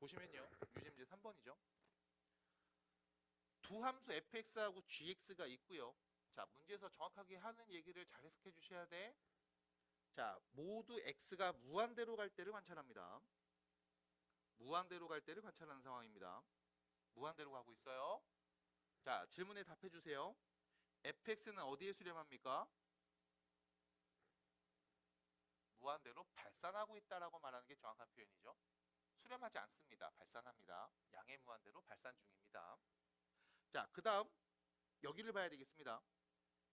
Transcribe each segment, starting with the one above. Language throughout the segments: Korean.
보시면요. 유제 문제 3번이죠. 두 함수 fx하고 gx가 있고요. 자, 문제에서 정확하게 하는 얘기를 잘 해석해 주셔야 돼. 자, 모두 x가 무한대로 갈 때를 관찰합니다. 무한대로 갈 때를 관찰하는 상황입니다. 무한대로 가고 있어요. 자, 질문에 답해 주세요. fx는 어디에 수렴합니까? 무한대로 발산하고 있다라고 말하는 게 정확한 표현이죠. 수렴하지 않습니다. 발산합니다. 양의 무한대로 발산 중입니다. 자, 그 다음 여기를 봐야 되겠습니다.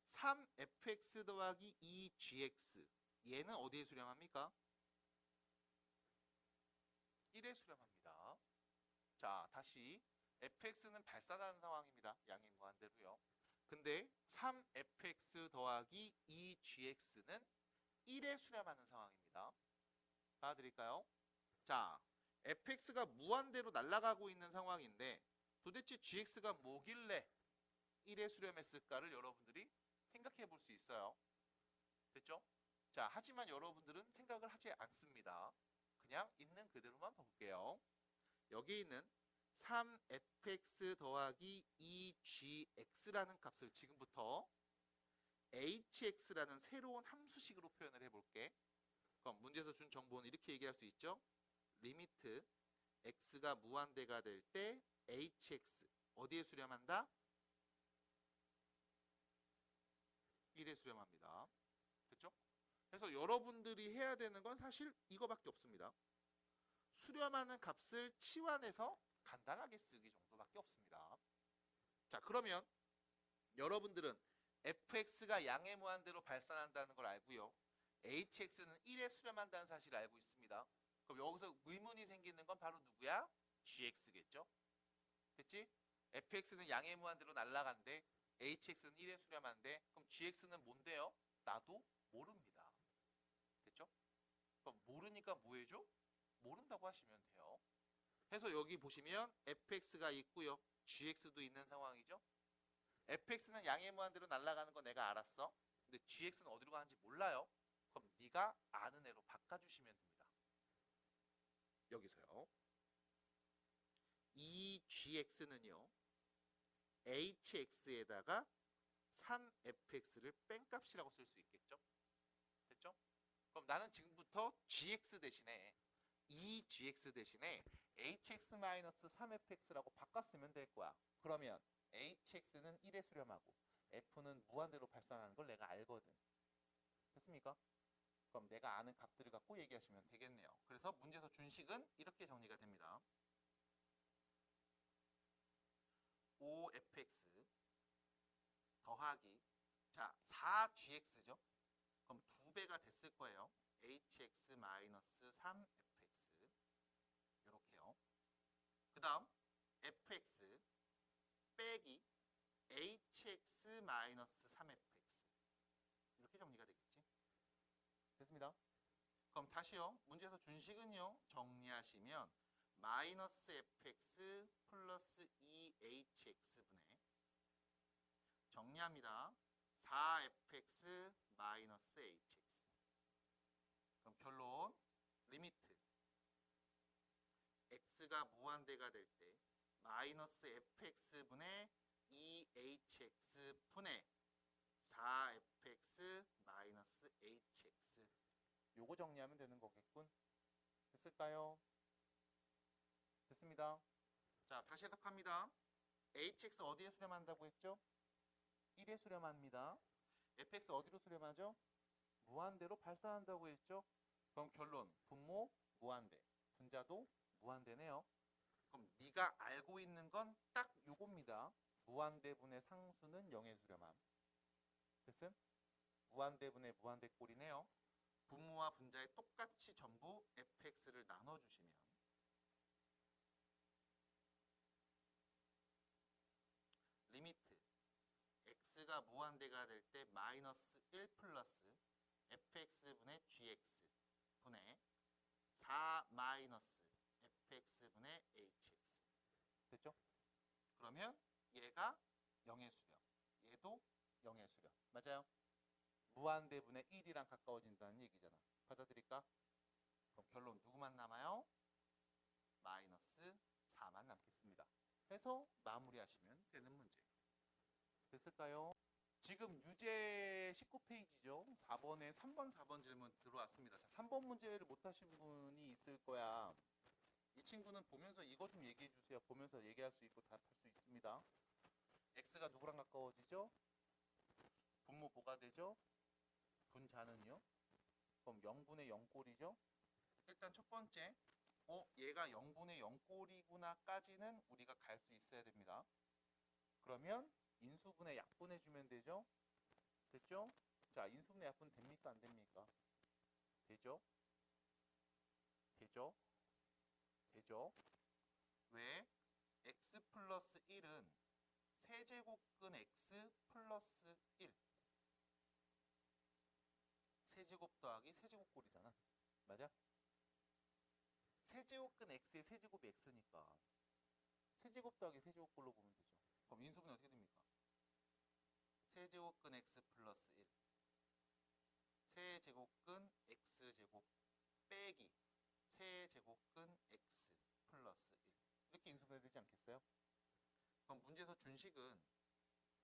3fx 더하기 2gx 얘는 어디에 수렴합니까? 1에 수렴합니다. 자, 다시 fx는 발산하는 상황입니다. 양의 무한대로요. 근데 3fx 더하기 2gx는 1에 수렴하는 상황입니다. 봐드릴까요? 자, fx가 무한대로 날아가고 있는 상황인데 도대체 gx가 뭐길래 1에 수렴했을까를 여러분들이 생각해 볼 수 있어요. 됐죠? 자, 하지만 여러분들은 생각을 하지 않습니다. 그냥 있는 그대로만 볼게요. 여기 있는 3fx 더하기 2gx라는 값을 지금부터 hx라는 새로운 함수식으로 표현을 해볼게. 그럼 문제에서 준 정보는 이렇게 얘기할 수 있죠. 리미트 x가 무한대가 될 때 hx 어디에 수렴한다? 1에 수렴합니다. 됐죠? 그래서 여러분들이 해야 되는 건 사실 이거밖에 없습니다. 수렴하는 값을 치환해서 간단하게 쓰기 정도밖에 없습니다. 자, 그러면 여러분들은 fx가 양의 무한대로 발산한다는 걸 알고요. hx는 1에 수렴한다는 사실을 알고 있습니다. 그럼 여기서 의문이 생기는 건 바로 누구야? gx겠죠? 됐지? fx는 양의 무한대로 날아간대. hx는 1에 수렴한대. 그럼 gx는 뭔데요? 나도 모릅니다. 됐죠? 그럼 모르니까 뭐 해줘? 모른다고 하시면 돼요. 그래서 여기 보시면 fx가 있고요. gx도 있는 상황이죠. fx는 양의 무한대로 날아가는 거 내가 알았어. 근데 gx는 어디로 가는지 몰라요. 그럼 네가 아는 애로 바꿔주시면 됩니다. 여기서요. 이 gx는요. hx에다가 3fx를 뺀 값이라고 쓸 수 있겠죠. 됐죠? 그럼 나는 지금부터 gx 대신에 이 gx 대신에 hx-3fx라고 바꿨으면 될 거야. 그러면 hx는 1에 수렴하고 f는 무한대로 발산하는 걸 내가 알거든. 됐습니까? 그럼 내가 아는 값들을 갖고 얘기하시면 되겠네요. 그래서 문제에서 준 식은 이렇게 정리가 됩니다. 5fx 더하기 자 4gx죠. 그럼 2배가 됐을 거예요. hx-3fx 이렇게요. 그 다음 fx 빼기 hx-3fx 이렇게 정리가 되겠지. 됐습니다. 그럼 다시요. 문제에서 준 식은요. 정리하시면 마이너스 fx 플러스 2hx분의 정리합니다. 4fx 마이너스 hx. 그럼 결론 리미트 x가 무한대가 될 때 마이너스 fx분의 2hx분의 4fx 마이너스 hx 요거 정리하면 되는 거겠군. 됐을까요? 됐습니다. 자, 다시 해석합니다. hx 어디에 수렴한다고 했죠? 1에 수렴합니다. fx 어디로 수렴하죠? 무한대로 발산한다고 했죠? 그럼 결론 분모 무한대, 분자도 무한대네요. 그럼 네가 알고 있는 건 딱 요겁니다. 무한대분의 상수는 0에 수렴함. 됐음? 무한대분의 무한대꼴이네요. 분모와 분자에 똑같이 전부 fx를 나눠주시면 리미트 x가 무한대가 될 때 마이너스 1 플러스 fx분의 gx 분의 4 마이너스 fx분의 hx 됐죠? 그러면 얘가 0의 수렴, 얘도 0의 수렴. 맞아요? 무한대분의 1이랑 가까워진다는 얘기잖아. 받아들일까? 그럼 결론 누구만 남아요? 마이너스 해서 마무리하시면 되는 문제. 됐을까요? 지금 유제 19페이지죠. 4번에 3번, 4번 질문 들어왔습니다. 자, 3번 문제를 못하신 분이 있을 거야. 이 친구는 보면서 이거 좀 얘기해 주세요. 보면서 얘기할 수 있고 답할 수 있습니다. x가 누구랑 가까워지죠? 분모 뭐가 되죠? 분자는요? 그럼 0분의 0꼴이죠? 일단 첫 번째, 얘가 0분의 0꼴이구나 까지는 우리가 갈 수 있어야 됩니다. 그러면 인수분해 약분해주면 되죠? 됐죠? 자, 인수분해 약분 됩니까? 안 됩니까? 되죠? 되죠? 되죠? 왜? x 플러스 1은 세제곱근 x 플러스 1. 세제곱 더하기 세제곱꼴이잖아. 맞아? 세제곱근 x의 세제곱이 x니까 세제곱 더하기 세제곱꼴로 보면 되죠. 그럼 인수분해 어떻게 됩니까? 세제곱근 x 플러스 1 세제곱근 x제곱 빼기 세제곱근 x 플러스 1 이렇게 인수분해 되지 않겠어요? 그럼 문제에서 준식은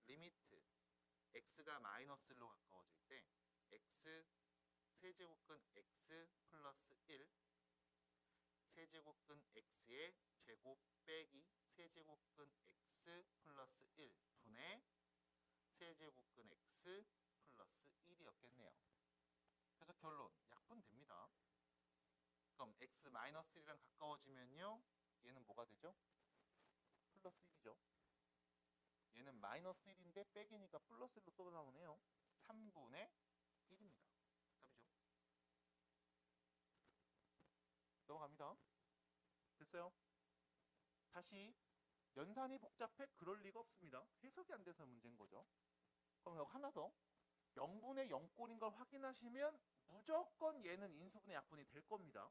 리미트 x가 마이너스 1로 가까워질 때 x 세제곱근 x 플러스 1 세제곱근 x의 제곱 빼기 세제곱근 x 플러스 1 분의 세제곱근 x 플러스 1이었겠네요. 그래서 결론 약분됩니다. 그럼 x 마이너스 1이랑 가까워지면요 얘는 뭐가 되죠? 플러스 1이죠. 얘는 마이너스 1인데 빼기니까 플러스 1로 또 나오네요. 3분의 1입니다. 답이죠. 넘어갑니다. 됐어요? 다시 연산이 복잡해? 그럴 리가 없습니다. 해석이 안 돼서 문제인 거죠. 그럼 하나 더. 0분의 0꼴인 걸 확인하시면 무조건 얘는 인수분해 약분이 될 겁니다.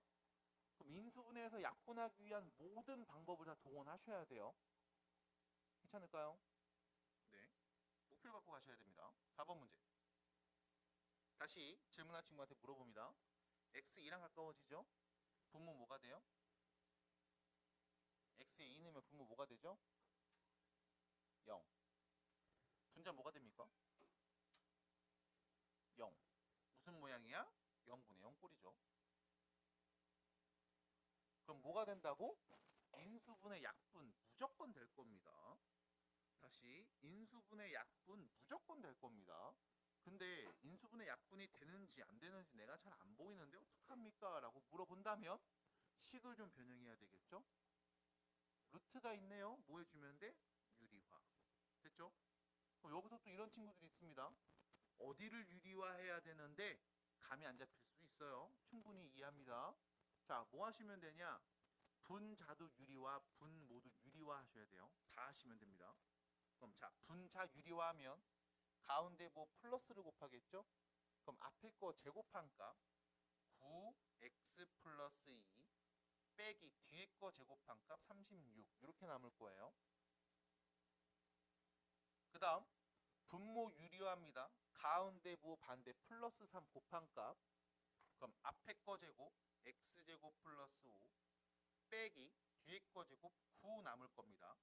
그럼 인수분해에서 약분하기 위한 모든 방법을 다 동원하셔야 돼요. 괜찮을까요? 네. 목표를 갖고 가셔야 됩니다. 4번 문제. 다시 질문할 친구한테 물어봅니다. x2랑 가까워지죠? 분모 뭐가 돼요? x에 2 넣으면 분모 뭐가 되죠? 0. 분자 뭐가 됩니까? 0. 무슨 모양이야? 0분의 0꼴이죠. 그럼 뭐가 된다고? 인수분해 약분 무조건 될 겁니다. 다시 인수분해 약분 무조건 될 겁니다. 근데 인수분해 약분이 되는지 안 되는지 내가 잘 안 보이는데 어떡합니까? 라고 물어본다면 식을 좀 변형해야 되겠죠? 루트가 있네요. 뭐 해주면 돼? 유리화. 됐죠? 그럼 여기서 또 이런 친구들이 있습니다. 어디를 유리화해야 되는데 감이 안 잡힐 수 있어요. 충분히 이해합니다. 자, 뭐 하시면 되냐? 분자도 유리화, 분모도 유리화 하셔야 돼요. 다 하시면 됩니다. 그럼 자, 분자 유리화하면 가운데 뭐 플러스를 곱하겠죠? 그럼 앞에 거 제곱한 값 9x 플러스 2 빼기 뒤에 거 제곱한 값 36 이렇게 남을 거예요. 그 다음 분모 유리화합니다. 가운데 뭐 반대 플러스 3 곱한 값 그럼 앞에 거 제곱 x제곱 플러스 5 빼기 뒤에 거 제곱 9 남을 겁니다.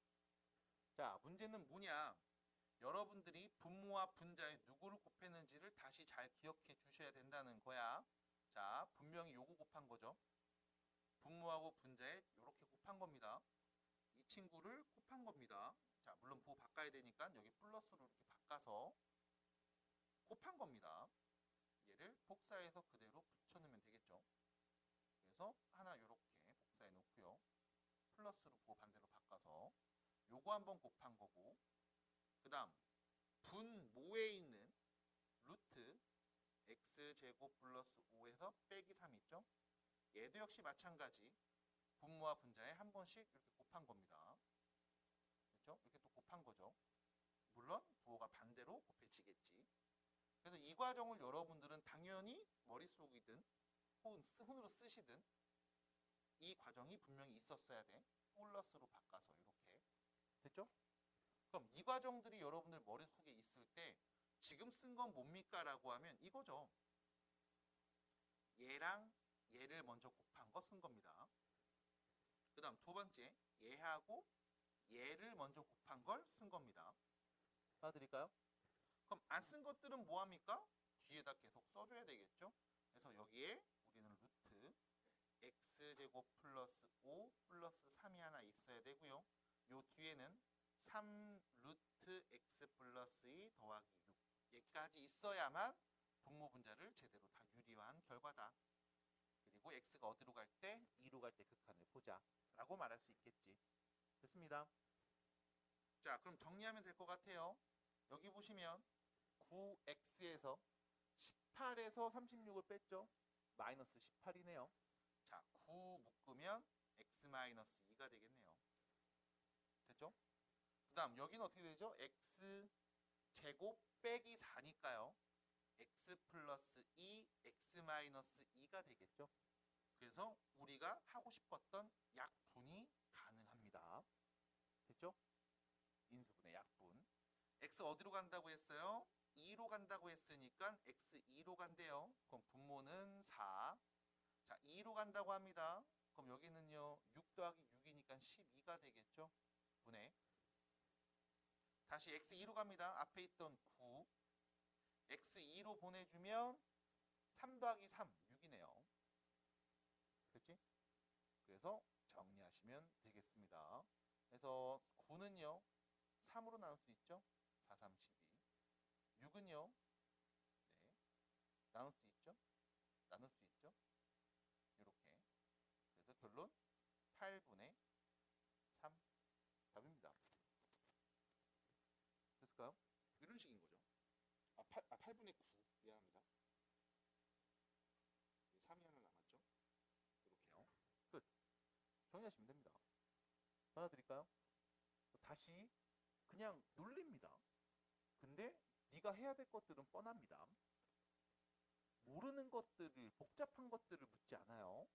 자, 문제는 뭐냐? 여러분들이 분모와 분자에 누구를 곱했는지를 다시 잘 기억해 주셔야 된다는 거야. 자, 분명히 요거 곱한 거죠. 분모하고 분자에 이렇게 곱한 겁니다. 이 친구를 곱한 겁니다. 자, 물론 부호 바꿔야 되니까 여기 플러스로 이렇게 바꿔서 곱한 겁니다. 얘를 복사해서 그대로 붙여넣으면 되겠죠. 그래서 하나 이렇게 복사해 놓고요. 플러스로 부호 반대로 바꿔서 요거 한번 곱한 거고 그 다음 분모에 있는 루트 x제곱 플러스 5에서 빼기 3 있죠? 얘도 역시 마찬가지 분모와 분자에 한 번씩 이렇게 곱한 겁니다. 그렇죠? 이렇게 또 곱한 거죠. 물론 부호가 반대로 곱해지겠지. 그래서 이 과정을 여러분들은 당연히 머릿속이든 혹은 손으로 쓰시든 이 과정이 분명히 있었어야 돼. 플러스로 바꿔서 이렇게. 됐죠? 그럼 이 과정들이 여러분들 머릿속에 있을 때 지금 쓴 건 뭡니까? 라고 하면 이거죠. 얘랑 얘를 먼저 곱한 거 쓴 겁니다. 그 다음 두 번째 얘하고 얘를 먼저 곱한 걸 쓴 겁니다. 받아드릴까요? 그럼 안 쓴 것들은 뭐합니까? 뒤에다 계속 써줘야 되겠죠? 그래서 여기에 우리는 루트 x제곱 플러스 5 플러스 3이 하나 있어야 되고요. 요 뒤에는 3 루트 x 플러스 2 더하기 6 얘까지 있어야만 분모 분자를 제대로 다 유리화한 결과다. 그리고 x가 어디로 갈 때? 2로 갈 때 극한을 보자 라고 말할 수 있겠지. 됐습니다. 자, 그럼 정리하면 될 것 같아요. 여기 보시면 9x에서 18에서 36을 뺐죠. 마이너스 18이네요. 자, 9 묶으면 x 마이너스 2가 되겠네요. 됐죠? 그 다음 여기는 어떻게 되죠? x 제곱 빼기 4니까요. x 플러스 2, x 마이너스 2가 되겠죠. 그래서 우리가 하고 싶었던 약분이 가능합니다. 됐죠? 인수분해 약분. x 어디로 간다고 했어요? 2로 간다고 했으니까 x 2로 간대요. 그럼 분모는 4. 자, 2로 간다고 합니다. 그럼 여기는요. 6 더하기 6이니까 12가 되겠죠. 분해. 다시 x 2로 갑니다. 앞에 있던 9. x 2로 보내주면 3 더하기 3, 6이네요. 그렇지? 그래서 정리하시면 되겠습니다. 그래서 9는요. 3으로 나눌 수 있죠. 4, 3, 12. 6은요. 네. 나눌 수 있죠. 나눌 수 있죠. 이렇게. 그래서 결론 8분의 3 답입니다. 됐을까요? 이런 식인 거죠. 8분의 9 미안합니다. 3이 하나 남았죠. 이렇게요. 끝. 정리하시면 됩니다. 받아드릴까요? 다시 그냥 놀립니다. 근데 네가 해야 될 것들은 뻔합니다. 모르는 것들을, 복잡한 것들을 묻지 않아요.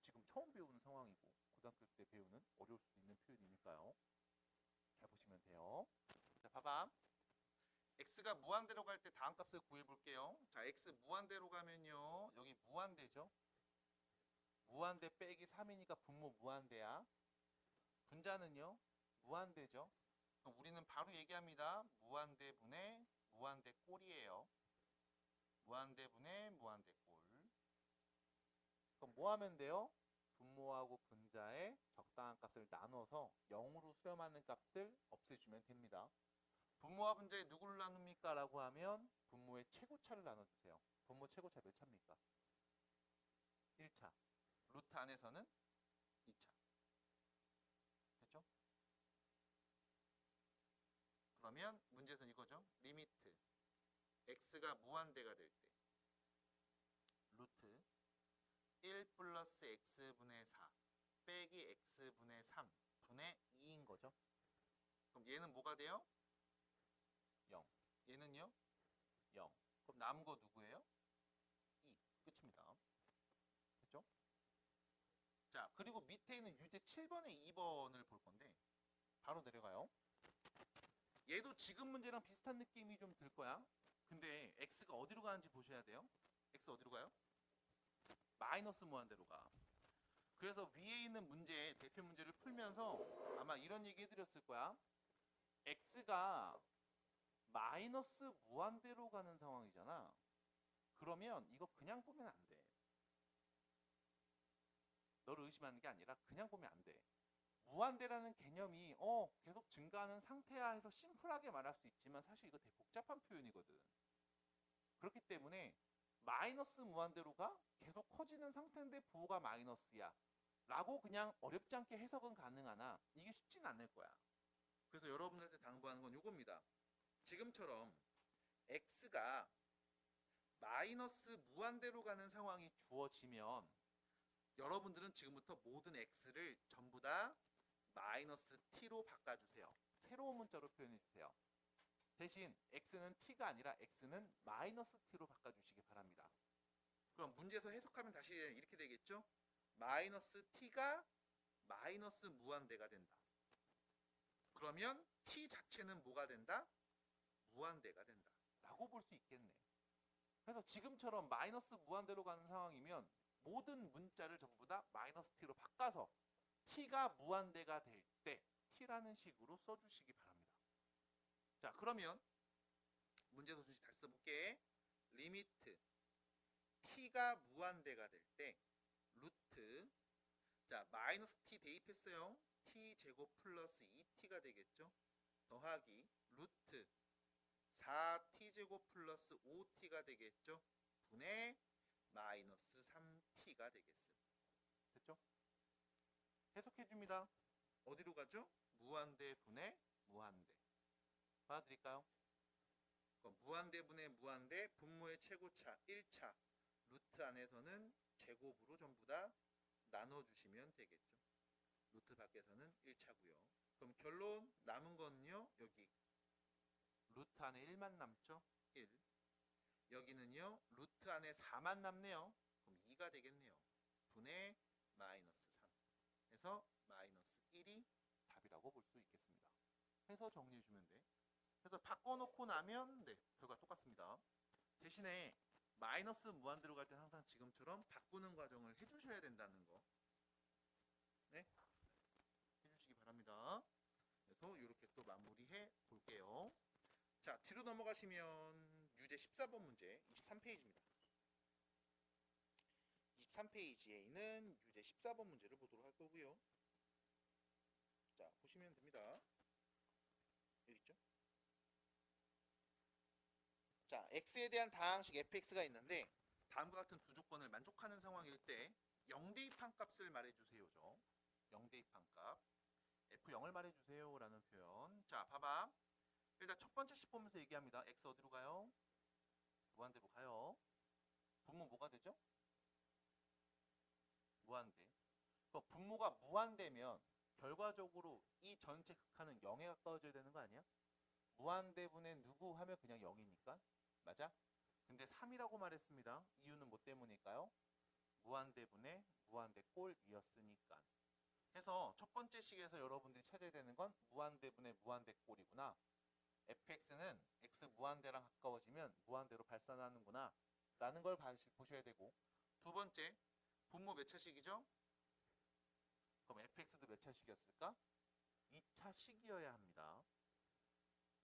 지금 처음 배우는 상황이고 고등학교 때 배우는 어려울 수도 있는 표현이니까요. 잘 보시면 돼요. 자, 봐봐. x가 무한대로 갈 때 다음 값을 구해볼게요. 자, x 무한대로 가면요. 여기 무한대죠. 무한대 빼기 3이니까 분모 무한대야. 분자는요. 무한대죠. 그럼 우리는 바로 얘기합니다. 무한대분의 무한대 꼴이에요. 무한대분의 무한대 꼴. 그럼 뭐 하면 돼요? 분모하고 분자의 적당한 값을 나눠서 0으로 수렴하는 값들 없애주면 됩니다. 분모와 분자에 누구를 나눕니까? 라고 하면 분모의 최고차를 나눠주세요. 분모 최고차 몇 차입니까? 1차. 루트 안에서는 2차. 됐죠? 그러면 문제에서는 이거죠. 리미트 x가 무한대가 될 때 루트 1 플러스 x분의 4 빼기 x분의 3 분의 2인 거죠. 그럼 얘는 뭐가 돼요? 0. 얘는요? 0. 그럼 남은 거 누구예요? 2. 끝입니다. 됐죠? 자, 그리고 밑에 있는 유제 7번에 2번을 볼 건데 바로 내려가요. 얘도 지금 문제랑 비슷한 느낌이 좀 들 거야. 근데 x가 어디로 가는지 보셔야 돼요. x 어디로 가요? 마이너스 무한대로 가. 그래서 위에 있는 문제, 대표 문제를 풀면서 아마 이런 얘기 해드렸을 거야. x가 마이너스 무한대로 가는 상황이잖아. 그러면 이거 그냥 보면 안 돼. 너를 의심하는 게 아니라 그냥 보면 안 돼. 무한대라는 개념이 계속 증가하는 상태야 해서 심플하게 말할 수 있지만 사실 이거 되게 복잡한 표현이거든. 그렇기 때문에 마이너스 무한대로가 계속 커지는 상태인데 부호가 마이너스야 라고 그냥 어렵지 않게 해석은 가능하나 이게 쉽진 않을 거야. 그래서 여러분들한테 당부하는 건 이겁니다. 지금처럼 x가 마이너스 무한대로 가는 상황이 주어지면 여러분들은 지금부터 모든 x를 전부 다 마이너스 t로 바꿔주세요. 새로운 문자로 표현해주세요. 대신 x는 t가 아니라 x는 마이너스 t로 바꿔주시기 바랍니다. 그럼 문제에서 해석하면 다시 이렇게 되겠죠? 마이너스 t가 마이너스 무한대가 된다. 그러면 t 자체는 뭐가 된다? 무한대가 된다. 라고 볼 수 있겠네. 그래서 지금처럼 마이너스 무한대로 가는 상황이면 모든 문자를 전부 다 마이너스 t로 바꿔서 t가 무한대가 될 때 t라는 식으로 써주시기 바랍니다. 자, 그러면 문제도 다시 써볼게. 리미트 t가 무한대가 될 때 루트, 자 마이너스 t 대입했어요. t 제곱 플러스 2t가 되겠죠. 더하기 루트 4t 제곱 플러스 5t가 되겠죠. 분의 마이너스 3t가 되겠어요. 됐죠? 해석해줍니다. 어디로 가죠? 무한대 분의 무한대. 받아드릴까요? 그럼 무한대 분의 무한대, 분모의 최고차 1차, 루트 안에서는 제곱으로 전부 다 나눠주시면 되겠죠. 루트 밖에서는 1차고요. 그럼 결론 남은 거는요. 여기 루트 안에 1만 남죠. 1. 여기는요. 루트 안에 4만 남네요. 그럼 2가 되겠네요. 분의 마이너스 3. 해서 마이너스 1이 답이라고 볼 수 있겠습니다. 해서 정리해주면 돼. 그래서 바꿔놓고 나면 네, 결과 똑같습니다. 대신에 마이너스 무한대로 갈 때 항상 지금처럼 바꾸는 과정을 해주셔야 된다는 거. 네, 해주시기 바랍니다. 그래서 이렇게 또 마무리해 볼게요. 자, 뒤로 넘어가시면 유제 14번 문제 23페이지입니다. 23페이지에 있는 유제 14번 문제를 보도록 할 거고요. 자, 보시면 됩니다. 여기 있죠? 자, x에 대한 다항식 fx가 있는데 다음과 같은 두 조건을 만족하는 상황일 때 0대입한 값을 말해주세요죠. 0대입한 값 f0을 말해주세요 라는 표현. 자, 봐봐. 일단 첫 번째 식 보면서 얘기합니다. x 어디로 가요? 무한대로 가요. 분모 뭐가 되죠? 무한대. 그럼 분모가 무한대면 결과적으로 이 전체 극한은 0에 가까워져야 되는 거 아니야? 무한대분의 누구 하면 그냥 0이니까. 맞아? 근데 3이라고 말했습니다. 이유는 뭐 때문일까요? 무한대분의 무한대꼴이었으니까. 해서 첫 번째 식에서 여러분들이 찾아야 되는 건 무한대분의 무한대꼴이구나. fx는 x 무한대랑 가까워지면 무한대로 발산하는구나 라는 걸 보셔야 되고, 두 번째 분모 몇 차식이죠? 그럼 fx도 몇 차식이었을까? 2차식이어야 합니다.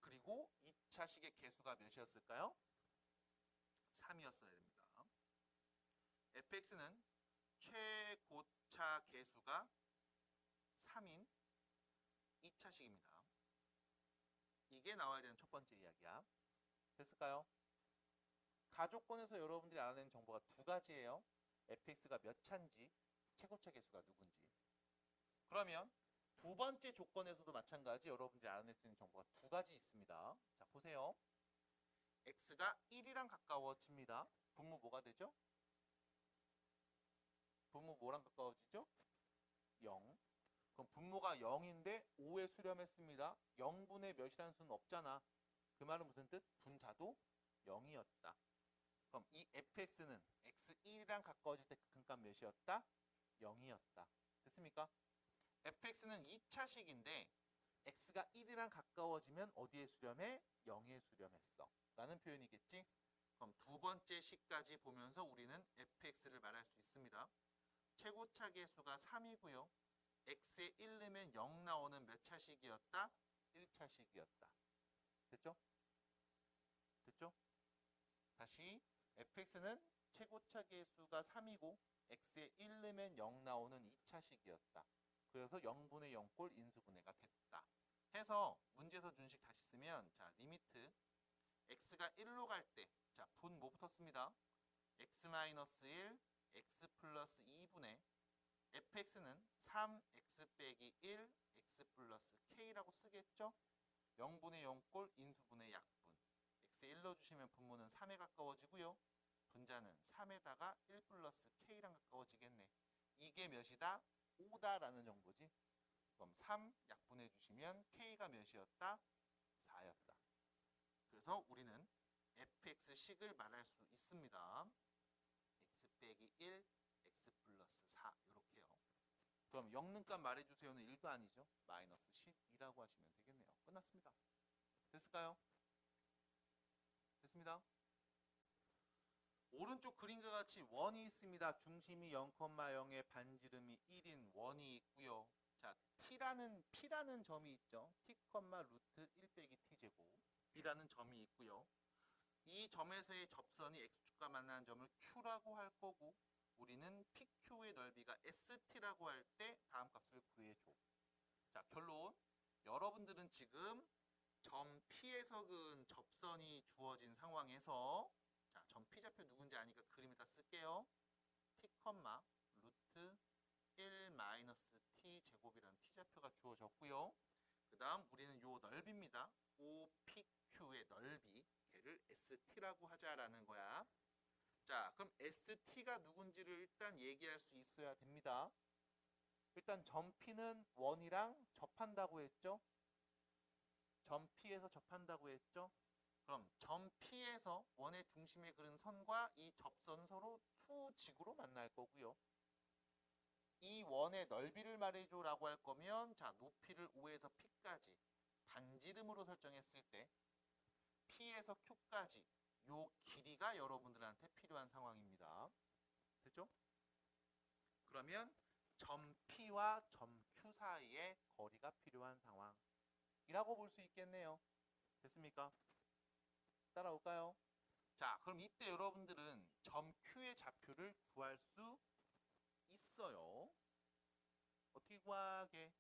그리고 2차식의 개수가 몇이었을까요? 3이었어야 됩니다. fx는 최고차 개수가 3인 2차식입니다. 이게 나와야 되는 첫 번째 이야기야. 됐을까요? 가조건에서 여러분들이 알아내는 정보가 두 가지예요. fx가 몇 차인지, 최고차 개수가 누군지. 그러면 두 번째 조건에서도 마찬가지 여러분들이 알아낼 수 있는 정보가 두 가지 있습니다. 자, 보세요. x가 1이랑 가까워집니다. 분모 뭐가 되죠? 분모 뭐랑 가까워지죠? 0. 그럼 분모가 0인데 5에 수렴했습니다. 0분의 몇이라는 수는 없잖아. 그 말은 무슨 뜻? 분자도 0이었다. 그럼 이 fx는 x1이랑 가까워질 때 극한값 몇이었다? 0이었다. 됐습니까? fx는 2차식인데 x가 1이랑 가까워지면 어디에 수렴해? 0에 수렴했어 라는 표현이겠지? 그럼 두 번째 식까지 보면서 우리는 fx를 말할 수 있습니다. 최고차 개수가 3이고요. x에 1 넣으면 0 나오는 몇 차식이었다? 1차식이었다. 됐죠? 됐죠? 다시 fx는 최고차 개수가 3이고 x에 1 넣으면 0 나오는 2차식이었다. 그래서 0분의 0꼴 인수분해가 됐다. 해서 문제에서 준 식 다시 쓰면, 자, 리미트 x가 1로 갈 때, 자, 분 뭐 붙었습니다. x-1, x 플러스 2분의 fx는 3x 빼기 1, x 플러스 k라고 쓰겠죠? 0분의 0꼴 인수분의 약분. x에 1 넣어주시면 분모는 3에 가까워지고요. 분자는 3에다가 1 플러스 k랑 가까워지겠네. 이게 몇이다? 5다라는 정보지. 그럼 3 약분해 주시면 k가 몇이었다? 4였다. 그래서 우리는 fx식을 말할 수 있습니다. x 빼기 1, x 플러스 4 이렇게요. 그럼 영능값 말해주세요는 1도 아니죠. 마이너스 12라고 하시면 되겠네요. 끝났습니다. 됐을까요? 됐습니다. 오른쪽 그림과 같이 원이 있습니다. 중심이 0,0에 반지름이 1인 원이 있고요. 자, P라는 점이 있죠. T, 루트 1 빼기 T제곱 이라는 점이 있고요. 이 점에서의 접선이 X축과 만나는 점을 Q라고 할 거고 우리는 PQ의 넓이가 ST라고 할 때 다음 값을 구해줘. 자, 결론. 여러분들은 지금 점 P에서 그은 접선이 주어진 상황에서 자, 점 P좌표 누군지 아니까 그림에다 쓸게요. T, 루트 1 마이너스 T 제곱이라는 T좌표가 주어졌고요. 그 다음 우리는 요 넓이입니다. OPQ의 넓이 걔를 ST라고 하자라는 거야. 자, 그럼 ST가 누군지를 일단 얘기할 수 있어야 됩니다. 일단 점 P는 원이랑 접한다고 했죠. 점 P에서 접한다고 했죠. 그럼 점 P에서 원의 중심에 그린 선과 이 접선은 서로 투직으로 만날 거고요. 이 원의 넓이를 말해줘라고 할 거면 자, 높이를 O에서 P까지 반지름으로 설정했을 때 P에서 Q까지 요 길이가 여러분들한테 필요한 상황입니다. 됐죠? 그러면 점 P와 점 Q 사이의 거리가 필요한 상황이라고 볼 수 있겠네요. 됐습니까? 따라올까요? 자, 그럼 이때 여러분들은 점 Q의 좌표를 구할 수 있어요. 어떻게 구하게?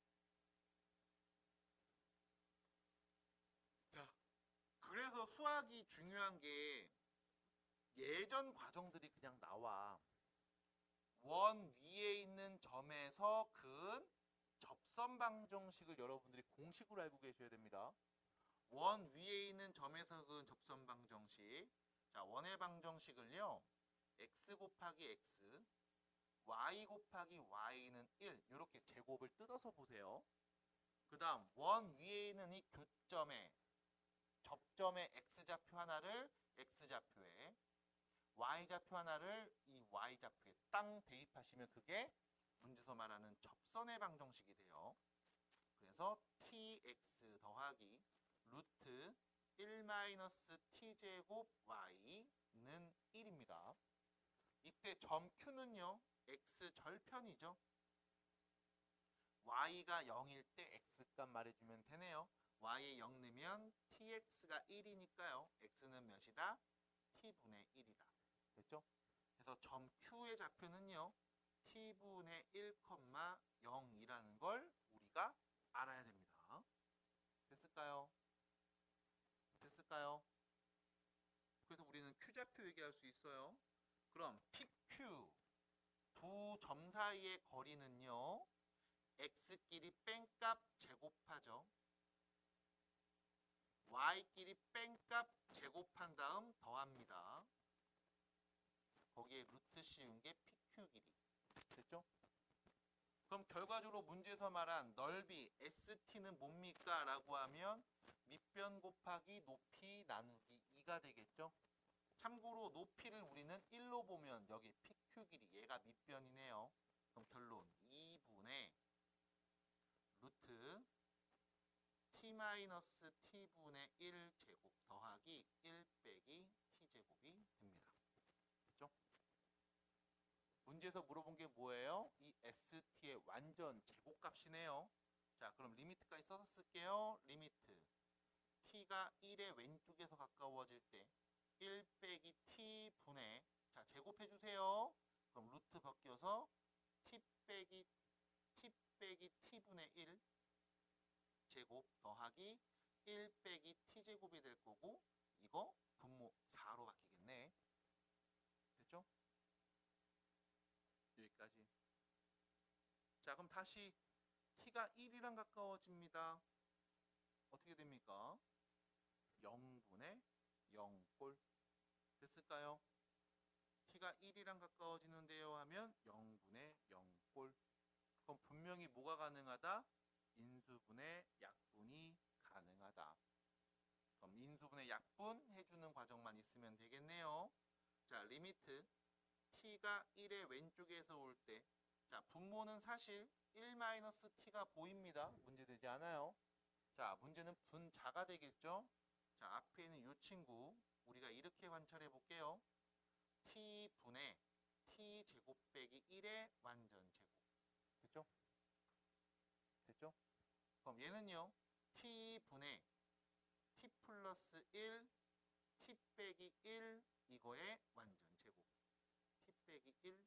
자, 그래서 수학이 중요한 게 예전 과정들이 그냥 나와. 원 위에 있는 점에서 그은 접선 방정식을 여러분들이 공식으로 알고 계셔야 됩니다. 원 위에 있는 점에서 그은 접선 방정식. 자, 원의 방정식을요. x 곱하기 x, y 곱하기 y는 1 이렇게 제곱을 뜯어서 보세요. 그 다음 원 위에 있는 이 교점에 접점의 x좌표 하나를 x좌표에 y좌표 하나를 이 y좌표에 땅 대입하시면 그게 문제에서 말하는 접선의 방정식이 돼요. 그래서 tx 더하기 루트 1 마이너스 t제곱 y는 1입니다. 이때 점 Q는요. x 절편이죠. y가 0일 때 x값 말해주면 되네요. y에 0 넣으면 tx가 1이니까요. x는 몇이다? t분의 1이다. 됐죠? 그래서 점 Q의 좌표는요. t분의 1,0이라는 걸 우리가 알아야 됩니다. 됐을까요? 됐을까요? 그래서 우리는 Q좌표 얘기할 수 있어요. 그럼 PQ 두 점 사이의 거리는요. x끼리 뺀값 제곱하죠. y끼리 뺀값 제곱한 다음 더합니다. 거기에 루트 씌운 게 PQ 길이. 됐죠? 그럼 결과적으로 문제에서 말한 넓이 ST는 뭡니까? 라고 하면 밑변 곱하기 높이 나누기 2가 되겠죠? 참고로 높이를 우리는 1로 보면 여기 PQ 길이 얘가 밑변이네요. 그럼 결론 2분의 루트 t-t분의 1제곱 더하기 1 빼기 t제곱이 됩니다. 됐죠? 문제에서 물어본 게 뭐예요? 이 ST의 완전 제곱값이네요. 자, 그럼 리미트까지 써서 쓸게요. 리미트 t가 1의 왼쪽에서 가까워질 때 1 빼기 t분의 자, 제곱해주세요. 그럼 루트 벗겨서 t 빼기 t분의 1 제곱 더하기 1 빼기 t제곱이 될 거고 이거 분모 4로 바뀌겠네. 됐죠? 여기까지. 자, 그럼 다시 t가 1이랑 가까워집니다. 어떻게 됩니까? 0분의 0꼴. 됐을까요? t가 1이랑 가까워지는데요 하면 0분의 0꼴. 그럼 분명히 뭐가 가능하다? 인수분해 약분이 가능하다. 그럼 인수분해 약분 해주는 과정만 있으면 되겠네요. 자, 리미트 t가 1의 왼쪽에서 올 때 자, 분모는 사실 1-t가 보입니다. 문제되지 않아요. 자, 문제는 분자가 되겠죠. 자, 앞에 있는 이 친구 우리가 이렇게 관찰해 볼게요. t분의 t제곱 빼기 1의 완전 제곱. 됐죠? 됐죠? 그럼 얘는요. t분의 t 플러스 1, t 빼기 1 이거의 완전 제곱. t 빼기 1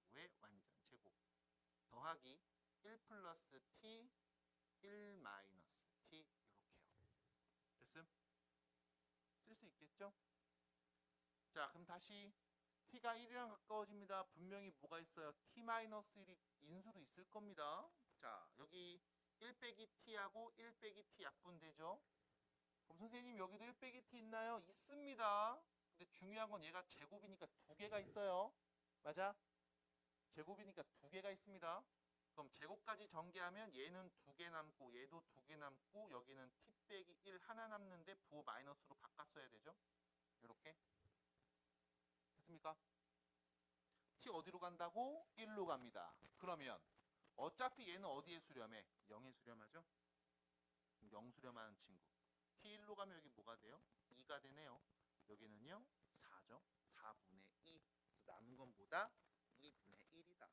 이거의 완전 제곱. 더하기 1 플러스 t, 1 마이너스 t 이렇게요. 됐음? 쓸 수 있겠죠? 자, 그럼 다시 t가 1이랑 가까워집니다. 분명히 뭐가 있어요? t-1이 인수로 있을 겁니다. 자, 여기 1 빼기 t하고 1 빼기 t 약분되죠? 그럼 선생님 여기도 1 빼기 t 있나요? 있습니다. 근데 중요한 건 얘가 제곱이니까 두 개가 있어요. 맞아? 제곱이니까 두 개가 있습니다. 그럼 제곱까지 전개하면 얘는 두 개 남고 얘도 두 개 남고 여기는 t 빼기 1 하나 남는데 부호 마이너스로 바꿨어야 되죠? 이렇게. 됐습니까? t 어디로 간다고? 1로 갑니다. 그러면 어차피 얘는 어디에 수렴해? 0에 수렴하죠? 0 수렴하는 친구. t 1로 가면 여기 뭐가 돼요? 2가 되네요. 여기는요 4죠. 4분의 2. 그래서 남은 건 뭐다? 2분의 1이다.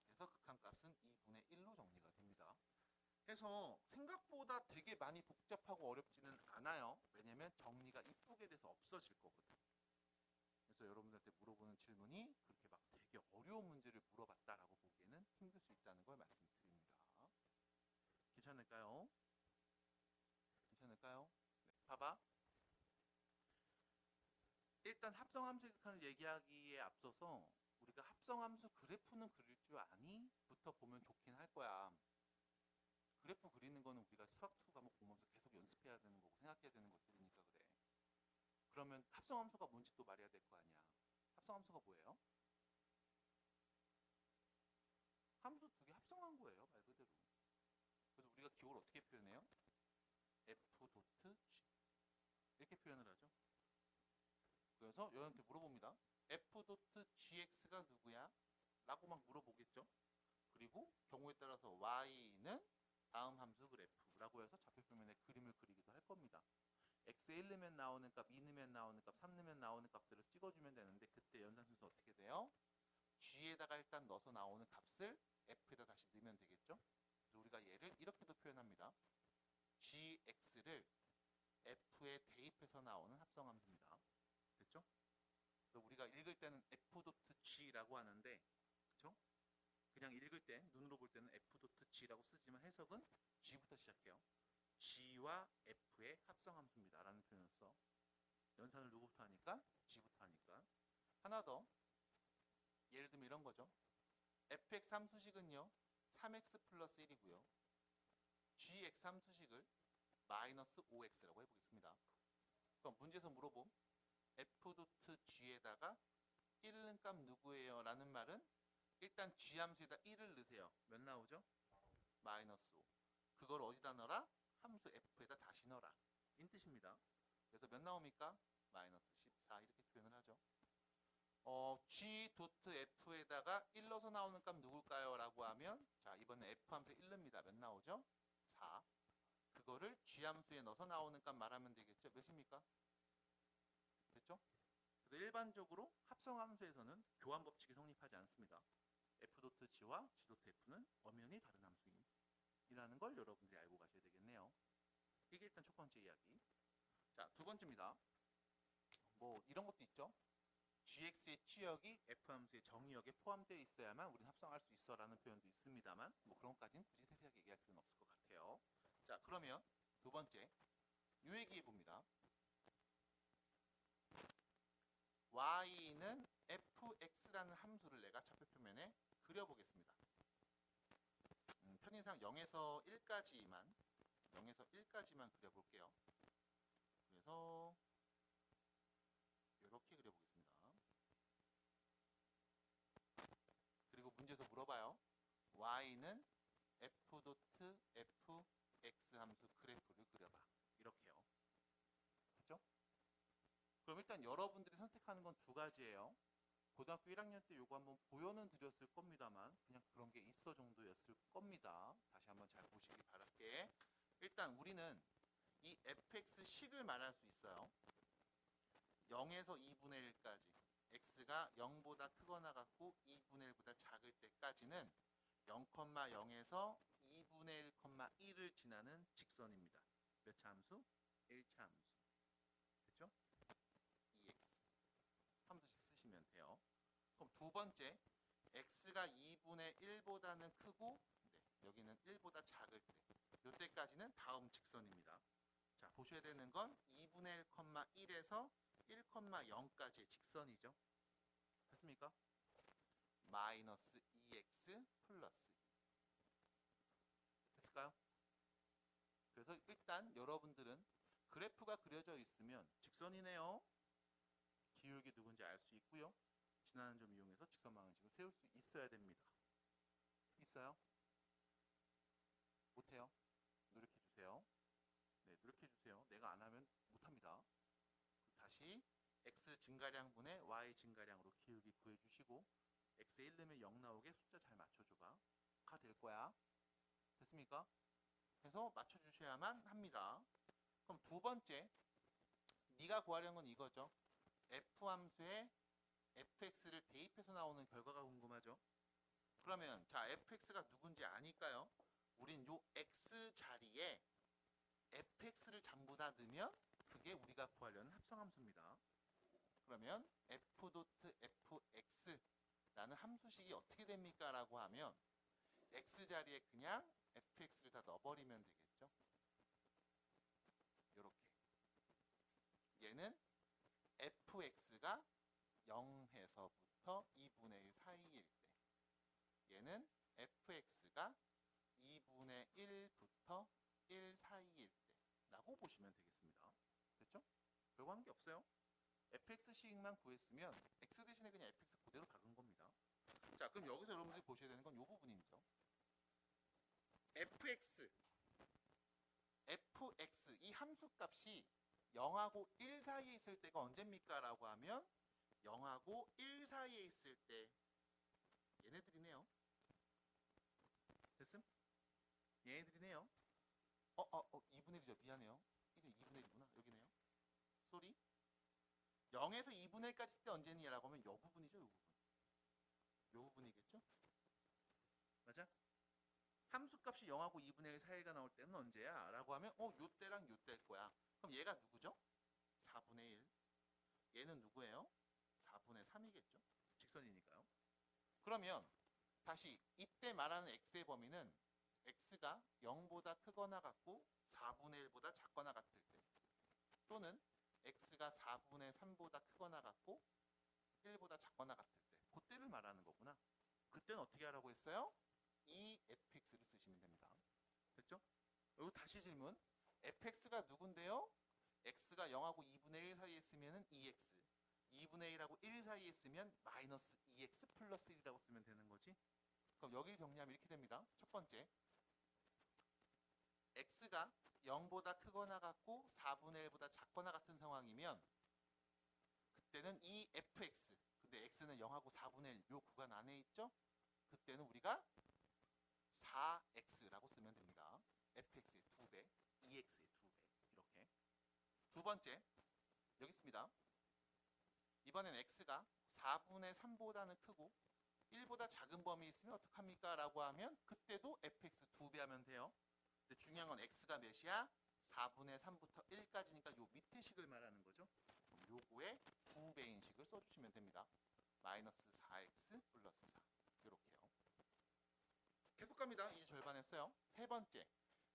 그래서 극한값은 2분의 1로 정리가 됩니다. 해서 생각보다 되게 많이 복잡하고 어렵지는 않아요. 왜냐면 정리가 이쁘게 돼서 없어질 거거든. 그래서 여러분들한테 물어보는 질문이 그렇게 막 되게 어려운 문제를 물어봤다라고 보기에는 힘들 수 있다는 걸 말씀드립니다. 괜찮을까요? 괜찮을까요? 네, 봐봐. 일단 합성함수 극한을 얘기하기에 앞서서 우리가 합성함수 그래프는 그릴 줄 아니? 부터 보면 좋긴 할 거야. 그래프 그리는 거는 우리가 수학 2 과목 보면서 계속 연습해야 되는 거고 생각해야 되는 것들이니까 그래. 그러면 합성함수가 뭔지 또 말해야 될 거 아니야. 합성함수가 뭐예요? 함수 두 개 합성한 거예요, 말 그대로. 그래서 우리가 기호를 어떻게 표현해요? f 도트 g 이렇게 표현을 하죠. 그래서 여러분한테 물어봅니다. f 도트 gx가 누구야? 라고 막 물어보겠죠. 그리고 경우에 따라서 y는 다음 함수 그래프라고 해서 좌표 표면에 그림을 그리기도 할 겁니다. x에 1 넣으면 나오는 값, 2 넣으면 나오는 값, 3 넣으면 나오는 값들을 찍어주면 되는데 그때 연산순서 어떻게 돼요? g에다가 일단 넣어서 나오는 값을 f에다 다시 넣으면 되겠죠? 그래서 우리가 얘를 이렇게도 표현합니다. gx를 f에 대입해서 나오는 합성함수입니다. 됐죠? 그래서 우리가 읽을 때는 f.g라고 하는데 그쵸? 그냥 읽을 때 눈으로 볼 때는 f.g라고 쓰지만 해석은 g부터 시작해요. g와 f의 합성함수입니다. 라는 표현을 써. 연산을 누구부터 하니까? g부터 하니까. 하나 더. 예를 들면 이런 거죠. fx 함수식은요. 3x 플러스 1이고요. gx 함수식을 마이너스 5x라고 해보겠습니다. 그럼 문제에서 물어봄. f.g에다가 1은 값 누구예요? 라는 말은 일단 g 함수에다 1을 넣으세요. 몇 나오죠? 마이너스 5. 그걸 어디다 넣어라? 함수 f에다 다시 넣어라. 인 뜻입니다. 그래서 몇 나옵니까? 마이너스 14 이렇게 표현을 하죠. g.f에다가 1 넣어서 나오는 값 누굴까요? 라고 하면 자 이번에 f 함수에 1 넣습니다. 몇 나오죠? 4. 그거를 g 함수에 넣어서 나오는 값 말하면 되겠죠? 몇입니까? 됐죠? 그래서 일반적으로 합성함수에서는 교환 법칙이 성립하지 않습니다. f.g와 g.f는 엄연히 다른 함수이라는 걸 여러분들이 알고 가셔야 되겠네요. 이게 일단 첫 번째 이야기. 자, 두 번째입니다. 뭐 이런 것도 있죠. gx의 치역이 f함수의 정의역에 포함되어 있어야만 우리는 합성할 수 있어 라는 표현도 있습니다만 뭐 그런 것까지는 굳이 세세하게 얘기할 필요는 없을 것 같아요. 자, 그러면 두 번째 요 얘기해 봅니다. y는 fx라는 함수를 내가 좌표 표면에 그려보겠습니다. 편의상 0에서 1까지만 그려볼게요. 그래서 이렇게 그려보겠습니다. 그리고 문제에서 물어봐요. y는 f.fx 함수 그래프를 그려봐. 이렇게요. 그렇죠? 그럼 일단 여러분들이 선택하는 건 두 가지예요. 고등학교 1학년 때 요거 한번 보여는 드렸을 겁니다만 그냥 그런 게 있어 정도였을 겁니다. 다시 한번 잘 보시기 바랄게. 일단 우리는 이 fx식을 말할 수 있어요. 0에서 2분의 1까지 x가 0보다 크거나 같고 2분의 1보다 작을 때까지는 0,0에서 2분의 1,1을 지나는 직선입니다. 몇 차 함수? 1차 함수. 됐죠? EX. 함수식 쓰시면 돼요. 그럼 두 번째, x가 2분의 1보다는 크고 여기는 1보다 작을 때, 이때까지는 다음 직선입니다. 자, 보셔야 되는 건 2분의 1,1에서 1,0까지의 직선이죠. 됐습니까? 마이너스 2x 플러스 2. 됐을까요? 그래서 일단 여러분들은 그래프가 그려져 있으면 직선이네요. 기울기 누군지 알 수 있고요. 지나는 점 이용해서 직선 방정식을 세울 수 있어야 됩니다. 있어요? 못해요? 노력해주세요. 네, 노력해주세요. 내가 안 하면 못합니다. 다시 x 증가량분의 y 증가량으로 기울기 구해주시고 x에 1 넣으면 0 나오게 숫자 잘 맞춰줘봐. 가 될 거야. 됐습니까? 그래서 맞춰주셔야만 합니다. 그럼 두 번째, 네가 구하려는 건 이거죠. f 함수에 fx를 대입해서 나오는 결과가 궁금하죠. 그러면 자, fx가 누군지 아니까요. 우린 요 x 자리에 fx를 전부 다 넣으면 그게 우리가 구하려는 합성함수입니다. 그러면 f.fx라는 함수식이 어떻게 됩니까? 라고 하면 x 자리에 그냥 fx를 다 넣어버리면 되겠죠. 요렇게. 얘는 fx가 0에서부터 2분의 1 사이일 때, 얘는 fx가 2분의 1부터 1 사이일 때 라고 보시면 되겠습니다. 됐죠? 별거 한 게 없어요. fx식만 구했으면 x 대신에 그냥 fx 그대로 박은 겁니다. 자, 그럼 여기서 여러분들이 보셔야 되는 건 이 부분이죠. fx 이 함수값이 0하고 1 사이에 있을 때가 언제입니까? 라고 하면 0하고 1 사이에 있을 때 얘네들이네요. 됐음? 얘네들이네요. 2분의 1이죠. 미안해요. 1은 2분의 1이구나. 여기네요. 쏘리. 0에서 2분의 1까지 있을 때 언제니? 라고 하면 요 부분이죠. 요 부분. 요 부분이겠죠? 맞아? 함수값이 0하고 2분의 1 사이가 나올 때는 언제야? 라고 하면 요 때랑 요 때일 거야. 그럼 얘가 누구죠? 4분의 1. 얘는 누구예요? 4분의 3이겠죠? 직선이니까요. 그러면 다시 이때 말하는 x의 범위는 x가 0보다 크거나 같고 4분의 1보다 작거나 같을 때, 또는 x가 4분의 3보다 크거나 같고 1보다 작거나 같을 때, 그때를 말하는 거구나. 그때는 어떻게 하라고 했어요? 이 fx를 쓰시면 됩니다. 됐죠? 그리고 다시 질문. fx가 누군데요? x가 0하고 2분의 1 사이에 있으면 2x, 2분의 1하고 1 사이에 있으면 마이너스 2x 플러스 1이라고 쓰면 되는 거지. 그럼 여기를 정리하면 이렇게 됩니다. 첫 번째, x가 0보다 크거나 같고 4분의 1보다 작거나 같은 상황이면 그때는 이 fx, 근데 x는 0하고 4분의 1 요 구간 안에 있죠? 그때는 우리가 4x라고 쓰면 됩니다. fx의 2배, 2x의 2배. 이렇게. 두 번째, 여기 있습니다. 이번엔 x가 4분의 3보다는 크고 1보다 작은 범위 있으면 어떡합니까? 라고 하면 그때도 fx 2배 하면 돼요. 근데 중요한 건 x가 몇이야? 4분의 3부터 1까지니까 요 밑에 식을 말하는 거죠. 그럼 요거의 2배인 식을 써주시면 됩니다. 마이너스 4x 플러스 4. 이렇게요. 계속 갑니다. 이제 절반 했어요. 세 번째,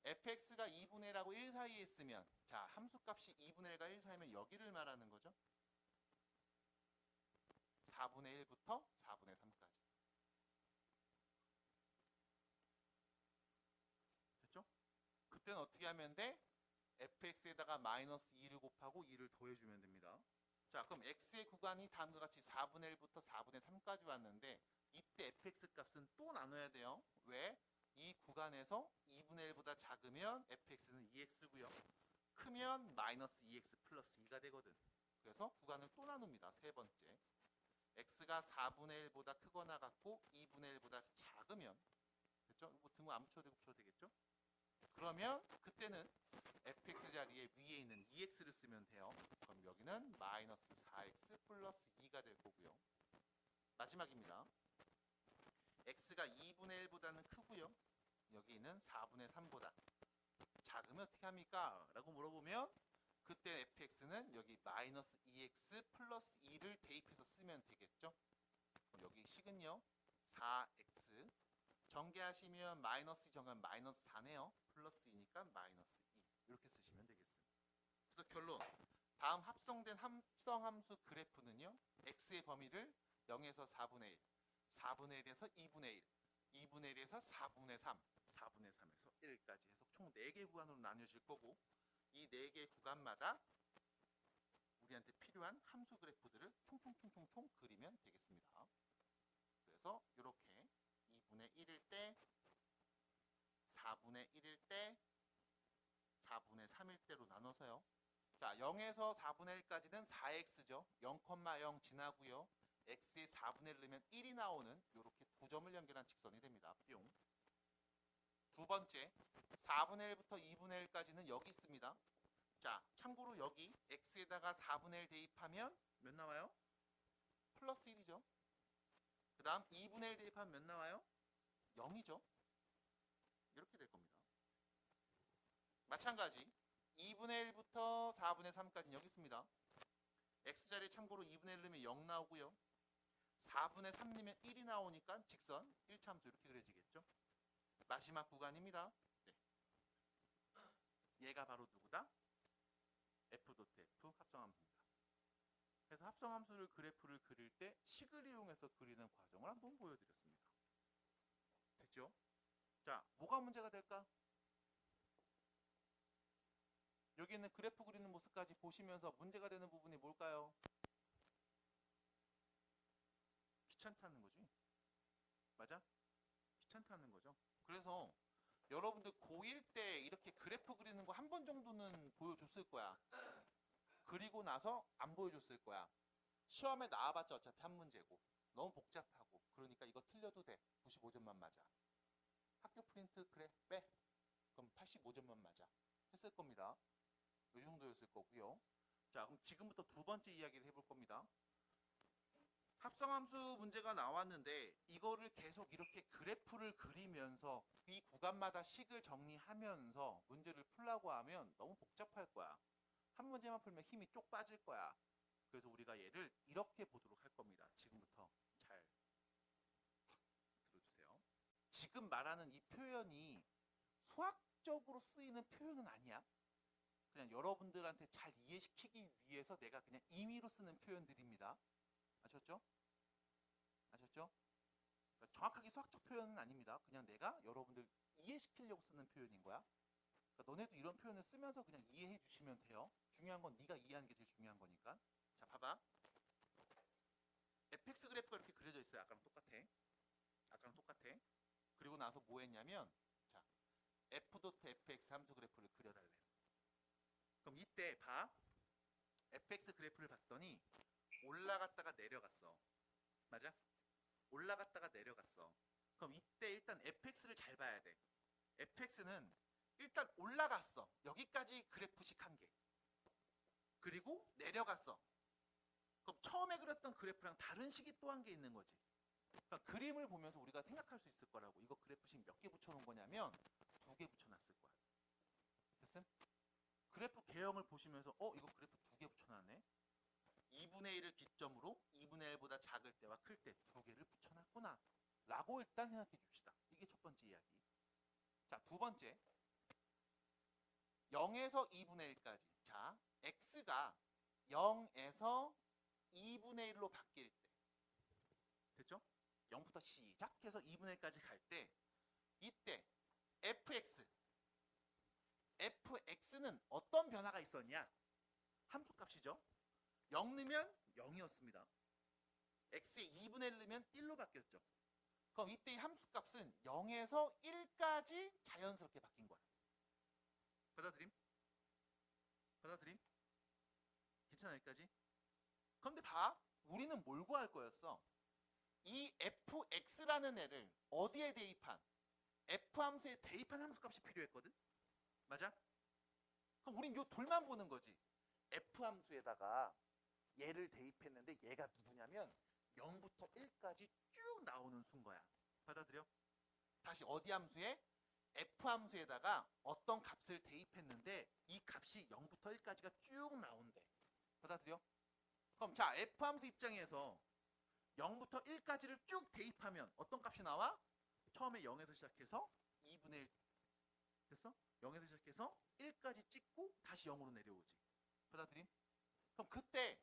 fx가 2분의 1하고 1 사이에 있으면, 자, 함수값이 2분의 1과 1 사이면 여기를 말하는 거죠. 4분의 1부터 4분의 3까지. 됐죠? 그때는 어떻게 하면 돼? fx에다가 마이너스 2를 곱하고 2를 더해주면 됩니다. 자, 그럼 x의 구간이 다음과 같이 4분의 1부터 4분의 3까지 왔는데 이때 fx 값은 또 나눠야 돼요. 왜? 이 구간에서 2분의 1보다 작으면 fx는 2x고요. 크면 마이너스 2x 플러스 2가 되거든. 그래서 구간을 또 나눕니다. 세 번째. x가 4분의 1보다 크거나 같고 2분의 1보다 작으면, 됐죠? 뭐 등호 안 붙여도 되고 붙여도 되겠죠? 그러면 그때는 fx 자리에 위에 있는 2x를 쓰면 돼요. 그럼 여기는 마이너스 4x 플러스 2가 될 거고요. 마지막입니다. x가 2분의 1보다는 크고요. 여기는 4분의 3보다 작으면 어떻게 합니까? 라고 물어보면 그때 fx는 여기 마이너스 2x 플러스 2를 대입해서 쓰면 되겠죠. 그럼 여기 식은요 4x 전개하시면 마이너스 2 정하면 마이너스 4네요. 플러스 2니까 마이너스 2 이렇게 쓰시면 되겠습니다. 그래서 결론 다음 합성된 합성함수 그래프는요 x의 범위를 0에서 4분의 1 4분의 1에서 2분의 1 2분의 1에서 4분의 3 4분의 3에서 1까지 해서 총 4개 구간으로 나뉘어질 거고 이 4개 구간마다 우리한테 필요한 함수 그래프들을 총총총총총 그리면 되겠습니다. 그래서 이렇게 2분의 1일 때 4분의 1일 때 4분의 3일 때로 나눠서요. 자, 0에서 4분의 1까지는 4x죠. 0,0 지나고요. x에 4분의 1 넣으면 1이 나오는 이렇게 두 점을 연결한 직선이 됩니다. 뿅. 두 번째, 4분의 1부터 2분의 1까지는 여기 있습니다. 자, 참고로 여기 x에다가 4분의 1 대입하면 몇 나와요? 플러스 1이죠. 그 다음 2분의 1 대입하면 몇 나와요? 0이죠. 이렇게 될 겁니다. 마찬가지 2분의 1부터 4분의 3까지는 여기 있습니다. x자리에 참고로 2분의 1 넣으면 0 나오고요. 4분의 3 넣으면 1이 나오니까 직선 1차함수 이렇게 그려지겠죠. 마지막 구간입니다. 네. 얘가 바로 누구다? f.f 합성함수입니다. 그래서 합성함수를 그래프를 그릴 때 식을 이용해서 그리는 과정을 한번 보여드렸습니다. 됐죠? 자, 뭐가 문제가 될까? 여기 있는 그래프 그리는 모습까지 보시면서 문제가 되는 부분이 뭘까요? 귀찮다는 거지. 맞아? 귀찮다는 거죠. 그래서 여러분들 고1 때 이렇게 그래프 그리는 거 한 번 정도는 보여줬을 거야. 그리고 나서 안 보여줬을 거야. 시험에 나와봤자 어차피 한 문제고 너무 복잡하고 그러니까 이거 틀려도 돼. 95점만 맞아. 학교 프린트 그래 빼. 그럼 85점만 맞아. 했을 겁니다. 이 정도였을 거고요. 자, 그럼 지금부터 두 번째 이야기를 해볼 겁니다. 합성함수 문제가 나왔는데 이거를 계속 이렇게 그래프를 그리면서 이 구간마다 식을 정리하면서 문제를 풀라고 하면 너무 복잡할 거야. 한 문제만 풀면 힘이 쪽 빠질 거야. 그래서 우리가 얘를 이렇게 보도록 할 겁니다. 지금부터 잘 들어주세요. 지금 말하는 이 표현이 수학적으로 쓰이는 표현은 아니야. 그냥 여러분들한테 잘 이해시키기 위해서 내가 그냥 임의로 쓰는 표현들입니다. 아셨죠? 아셨죠? 그러니까 정확하게 수학적 표현은 아닙니다. 그냥 내가 여러분들 이해시키려고 쓰는 표현인 거야. 그러니까 너네도 이런 표현을 쓰면서 그냥 이해해 주시면 돼요. 중요한 건 네가 이해하는 게 제일 중요한 거니까. 자, 봐봐. fx 그래프가 이렇게 그려져 있어요. 아까랑 똑같아. 아까랑 똑같아. 그리고 나서 뭐 했냐면 자, f.fx 함수 그래프를 그려달래. 그럼 이때 봐. fx 그래프를 봤더니 올라갔다가 내려갔어. 맞아? 올라갔다가 내려갔어. 그럼 이때 일단 fx를 잘 봐야 돼. fx는 일단 올라갔어. 여기까지 그래프식 한 개. 그리고 내려갔어. 그럼 처음에 그렸던 그래프랑 다른 식이 또 한 개 있는 거지. 그러니까 그림을 보면서 우리가 생각할 수 있을 거라고. 이거 그래프식 몇 개 붙여놓은 거냐면 2개 붙여놨을 거야. 됐음? 그래프 개형을 보시면서 이거 그래프 2개 붙여놨네. 2분의 1을 기점으로 2분의 1보다 작을 때와 클 때 2개를 붙여놨구나 라고 일단 생각해 줍시다. 이게 첫 번째 이야기. 자, 두 번째 0에서 2분의 1까지. 자, x가 0에서 2분의 1로 바뀔 때 됐죠? 0부터 시작해서 2분의 1까지 갈 때 이때 fx는 어떤 변화가 있었냐? 함수값이죠. 0 넣으면 0이었습니다. x에 2분의 1 넣으면 1로 바뀌었죠. 그럼 이때 이 함수값은 0에서 1까지 자연스럽게 바뀐 거야. 받아들임? 받아들임? 괜찮아 여기까지? 그런데 봐. 우리는 뭘 구할 거였어? 이 fx라는 애를 어디에 대입한? f함수에 대입한 함수값이 필요했거든? 맞아? 그럼 우린 요 둘만 보는 거지. f함수에다가 얘를 대입했는데 얘가 누구냐면 0부터 1까지 쭉 나오는 수인 거야. 받아들여? 다시 어디 함수에? f 함수에다가 어떤 값을 대입했는데 이 값이 0부터 1까지가 쭉 나온대. 받아들여? 그럼 자, f 함수 입장에서 0부터 1까지를 쭉 대입하면 어떤 값이 나와? 처음에 0에서 시작해서 2분의 1 됐어? 0에서 시작해서 1까지 찍고 다시 0으로 내려오지. 받아들임? 그럼 그때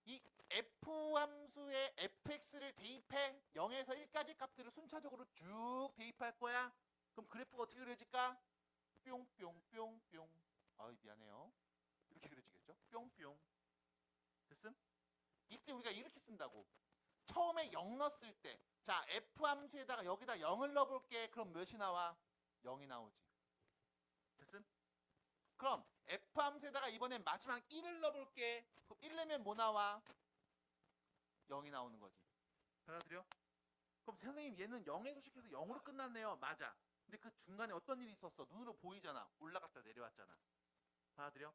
이 f 함수에 fx를 대입해 0에서 1까지 값들을 순차적으로 쭉 대입할 거야. 그럼 그래프가 어떻게 그려질까? 뿅뿅뿅뿅. 아이 미안해요. 이렇게 그려지겠죠? 뿅뿅. 됐음? 이때 우리가 이렇게 쓴다고. 처음에 0 넣었을 때, 자 f 함수에다가 여기다 0을 넣어볼게. 그럼 몇이 나와? 0이 나오지. 됐음? 그럼 f 함수에다가 이번엔 마지막 1을 넣어볼게. 그럼 1 넣으면 뭐 나와? 0이 나오는 거지. 받아들여? 그럼 선생님 얘는 0에서 시작해서 0으로 끝났네요. 맞아. 근데 그 중간에 어떤 일이 있었어? 눈으로 보이잖아. 올라갔다 내려왔잖아. 받아들여?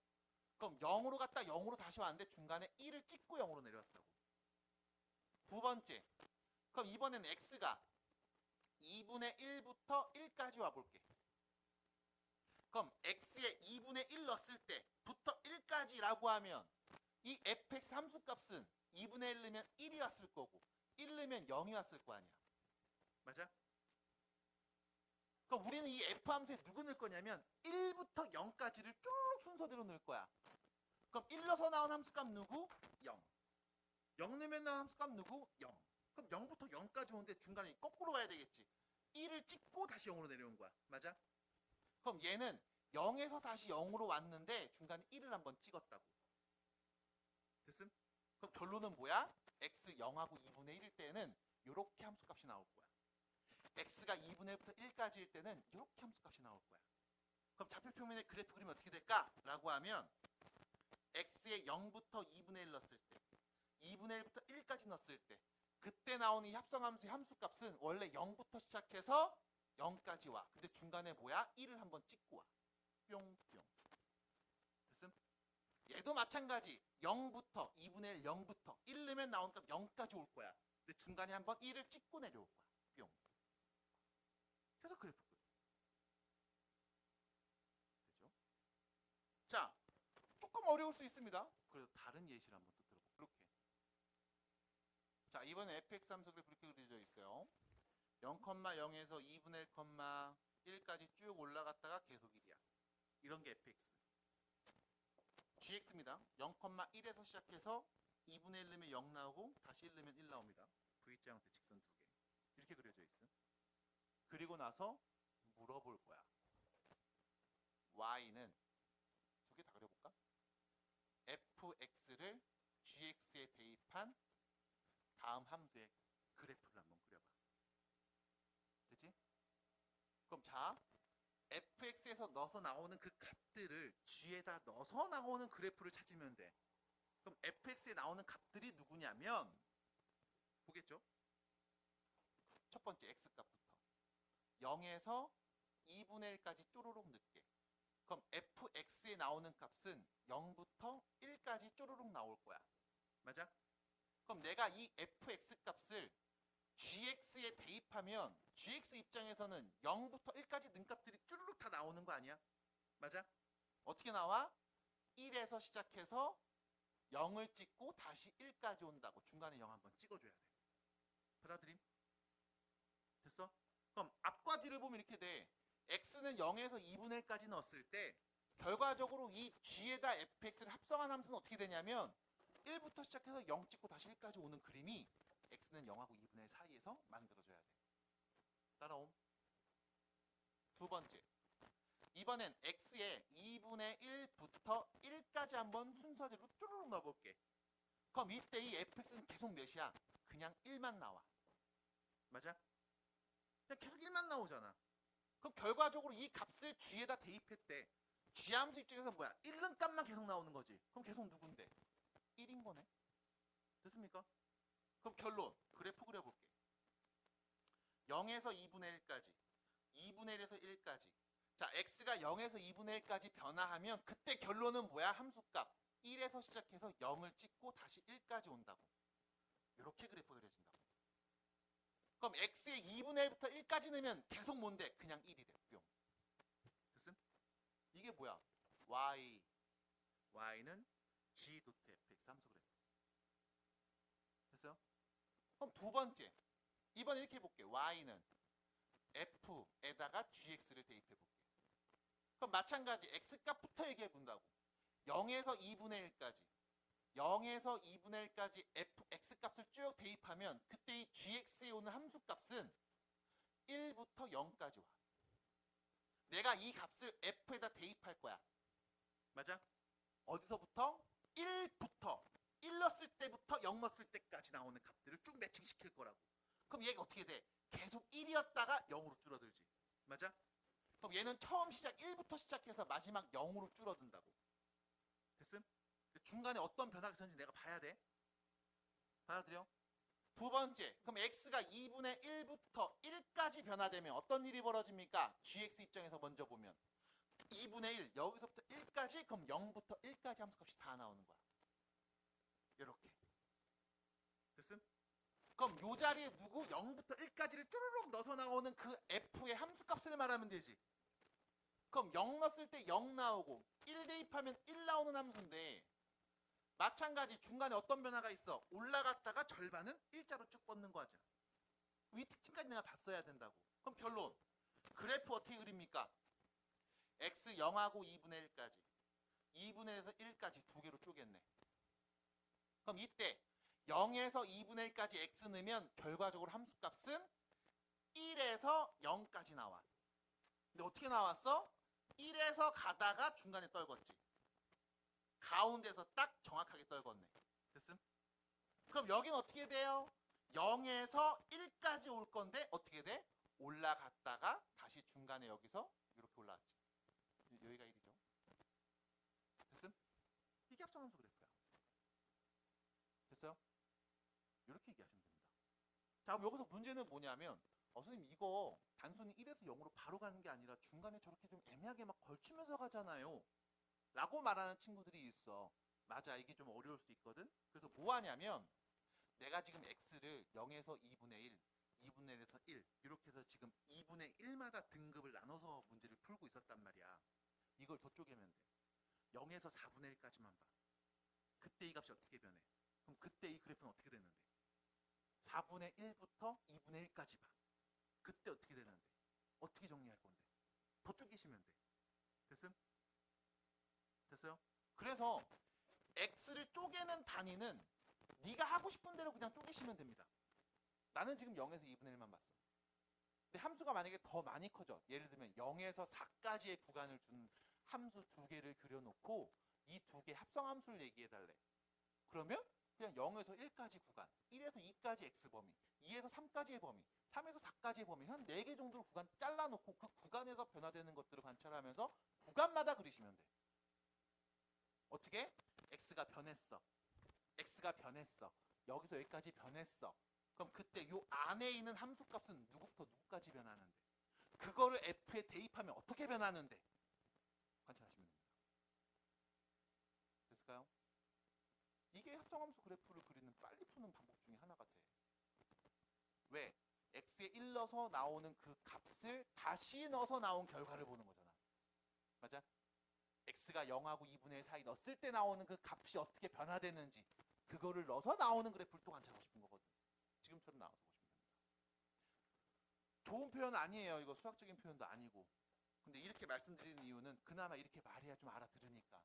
그럼 0으로 갔다 0으로 다시 왔는데 중간에 1을 찍고 0으로 내려왔다고. 두 번째. 그럼 이번에는 x가 2분의 1부터 1까지 와볼게. 그럼 x에 2분의 1 넣었을 때부터 1까지라고 하면 이 fx 함수값은 2분의 1 넣으면 1이 왔을 거고 1 넣으면 0이 왔을 거 아니야. 맞아? 그럼 우리는 이 f 함수에 누구 넣을 거냐면 1부터 0까지를 쭉 순서대로 넣을 거야. 그럼 1 넣어서 나온 함수값 누구? 0. 0 넣으면 나온 함수값 누구? 0. 그럼 0부터 0까지 오는데 중간에 거꾸로 와야 되겠지. 1을 찍고 다시 0으로 내려온 거야. 맞아? 그럼 얘는 0에서 다시 0으로 왔는데 중간에 1을 한번 찍었다고. 됐음? 그럼 결론은 뭐야? x 0하고 2분의 1일 때는 이렇게 함수값이 나올 거야. x가 2분의 1부터 1까지일 때는 이렇게 함수값이 나올 거야. 그럼 좌표평면의 그래프 그리면 어떻게 될까? 라고 하면 x에 0부터 2분의 1 넣었을 때 2분의 1부터 1까지 넣었을 때 그때 나오는 이 합성함수의 함수값은 원래 0부터 시작해서 0까지 와. 근데 중간에 뭐야? 1을 한번 찍고 와. 뿅뿅. 됐음? 얘도 마찬가지. 0부터 2분의 1, 0부터 1 넣으면 나오는 값 0까지 올 거야. 근데 중간에 한번 1을 찍고 내려올 거야. 뿅. 그래서 그래프 끝. 되죠? 자, 조금 어려울 수 있습니다. 그래도 다른 예시를 한번 또 들어볼게요. 이렇게. 자, 이번에 fx 함수 그래프 이렇게 그려져 있어요. 0,0에서 2분의 1,1까지 쭉 올라갔다가 계속 1이야. 이런 게 fx. gx입니다. 0,1에서 시작해서 2분의 1 넣으면 0 나오고 다시 1 넣으면 1 나옵니다. V자 형태 직선 두 개. 이렇게 그려져 있어. 그리고 나서 물어볼 거야. y는 두 개 다 그려볼까? fx를 gx에 대입한 다음 함수의 그래프를 한번 그려봐. 되지? 그럼 자, fx에서 넣어서 나오는 그 값들을 g에다 넣어서 나오는 그래프를 찾으면 돼. 그럼 fx에 나오는 값들이 누구냐면 보겠죠? 첫 번째 x값부터 0에서 2분의 1까지 쪼로록 넣게. 그럼 fx에 나오는 값은 0부터 1까지 쪼로록 나올 거야. 맞아? 그럼 내가 이 fx 값을 gx에 대입하면 gx 입장에서는 0부터 1까지 는 값들이 쭈르륵 다 나오는 거 아니야? 맞아? 어떻게 나와? 1에서 시작해서 0을 찍고 다시 1까지 온다고. 중간에 0 한번 찍어줘야 돼. 받아들임? 됐어? 그럼 앞과 뒤를 보면 이렇게 돼. x는 0에서 2분의 1까지 넣었을 때 결과적으로 이 g에다 fx를 합성한 함수는 어떻게 되냐면 1부터 시작해서 0 찍고 다시 1까지 오는 그림이 x는 0하고 2분의 1 사이에서 만들어져야 돼. 따라옴. 두 번째. 이번엔 x에 2분의 1부터 1까지 한번 순서대로 쭈르륵 넣어볼게. 그럼 이때 이 fx는 계속 몇이야? 그냥 1만 나와. 맞아? 그냥 계속 1만 나오잖아. 그럼 결과적으로 이 값을 g에다 대입했대. g 함수 입장에서 뭐야? 1는 값만 계속 나오는 거지. 그럼 계속 누군데? 1인 거네. 됐습니까? 그럼 결론. 그래프 그려볼게. 0에서 2분의 1까지. 2분의 1에서 1까지. 자, x가 0에서 2분의 1까지 변화하면 그때 결론은 뭐야? 함수값 1에서 시작해서 0을 찍고 다시 1까지 온다고. 이렇게 그래프 그려진다고. 그럼 x의 2분의 1부터 1까지 넣으면 계속 뭔데? 그냥 1이래. 뿅. 됐음? 이게 뭐야? y는 g 도트 fx 함수 그래프. 됐어요? 그럼 두 번째. 이번 이렇게 해볼게. y는 f에다가 gx를 대입해 볼게. 그럼 마찬가지 x값부터 얘기해 본다고. 0에서 2분의 1까지. 0에서 2분의 1까지 x값을 쭉 대입하면 그때 이 gx에 오는 함수값은 1부터 0까지 와. 내가 이 값을 f에다 대입할 거야. 맞아? 어디서부터? 1부터 1 넣었을 때부터 0 넣었을 때까지 나오는 값들을 쭉 매칭시킬 거라고. 그럼 얘가 어떻게 돼? 계속 1이었다가 0으로 줄어들지. 맞아? 그럼 얘는 처음 시작 1부터 시작해서 마지막 0으로 줄어든다고. 됐음? 중간에 어떤 변화가 있었는지 내가 봐야 돼. 받아들여? 두 번째, 그럼 x가 2분의 1부터 1까지 변화되면 어떤 일이 벌어집니까? gx 입장에서 먼저 보면 2분의 1, 여기서부터 1까지, 그럼 0부터 1까지 함수값이 다 나오는 거야. 이렇게. 됐음? 그럼 요 자리에 누구? 0부터 1까지를 쭈르륵 넣어서 나오는 그 f의 함수값을 말하면 되지. 그럼 0 넣었을 때 0 나오고 1 대입하면 1 나오는 함수인데 마찬가지 중간에 어떤 변화가 있어? 올라갔다가 절반은 일자로 쭉 뻗는 거 하자. 이 특징까지 내가 봤어야 된다고. 그럼 결론. 그래프 어떻게 그립니까? x 0하고 2분의 1까지. 2분의 1에서 1까지 두 개로 쪼갰네. 그럼 이때 0에서 2분의 1까지 x 넣으면 결과적으로 함수값은 1에서 0까지 나와. 근데 어떻게 나왔어? 1에서 가다가 중간에 떨궜지. 가운데서 딱 정확하게 떨궜네. 됐음? 그럼 여기는 어떻게 돼요? 0에서 1까지 올 건데 어떻게 돼? 올라갔다가 다시 중간에 여기서 이렇게 올라왔지. 여기가 1이죠. 됐음? 이게 합성함수 그래프야. 됐어요? 이렇게 얘기하시면 됩니다. 자, 그럼 여기서 문제는 뭐냐면 선생님 이거 단순히 1에서 0으로 바로 가는 게 아니라 중간에 저렇게 좀 애매하게 막 걸치면서 가잖아요. 라고 말하는 친구들이 있어. 맞아, 이게 좀 어려울 수 있거든. 그래서 뭐 하냐면 내가 지금 x를 0에서 2분의 1, 2분의 1에서 1 이렇게 해서 지금 2분의 1마다 등급을 나눠서 문제를 풀고 있었단 말이야. 이걸 더 쪼개면 돼. 0에서 4분의 1까지만 봐. 그때 이 값이 어떻게 변해? 그럼 그때 이 그래프는 어떻게 되는데? 4분의 1부터 2분의 1까지 봐. 그때 어떻게 되는데? 어떻게 정리할 건데? 더 쪼개시면 돼. 됐음? 됐어요? 그래서 x를 쪼개는 단위는 네가 하고 싶은 대로 그냥 쪼개시면 됩니다. 나는 지금 0에서 2분의 1만 봤어. 근데 함수가 만약에 더 많이 커져. 예를 들면 0에서 4까지의 구간을 준 함수 두 개를 그려놓고 이 두 개 합성함수를 얘기해달래. 그러면 그냥 0에서 1까지 구간, 1에서 2까지 x범위, 2에서 3까지의 범위, 3에서 4까지의 범위 한 4개 정도로 구간 잘라놓고 그 구간에서 변화되는 것들을 관찰하면서 구간마다 그리시면 돼. 어떻게? x가 변했어. x가 변했어. 여기서 여기까지 변했어. 그럼 그때 요 안에 있는 함수값은 누구부터 누구까지 변하는데? 그거를 f에 대입하면 어떻게 변하는데? 관찰하시면 됩니다. 됐을까요? 이게 합성함수 그래프를 그리는 빨리 푸는 방법 중에 하나가 돼. 왜? x에 1 넣어서 나오는 그 값을 다시 넣어서 나온 결과를 보는 거잖아. 맞아? x가 0하고 2분의 1 사이 넣었을 때 나오는 그 값이 어떻게 변화되는지 그거를 넣어서 나오는 그래프를 또 관찰하고 싶은 거거든. 지금처럼 나와서 보시면 됩니다. 좋은 표현 아니에요. 이거 수학적인 표현도 아니고. 근데 이렇게 말씀드리는 이유는 그나마 이렇게 말해야 좀 알아들으니까.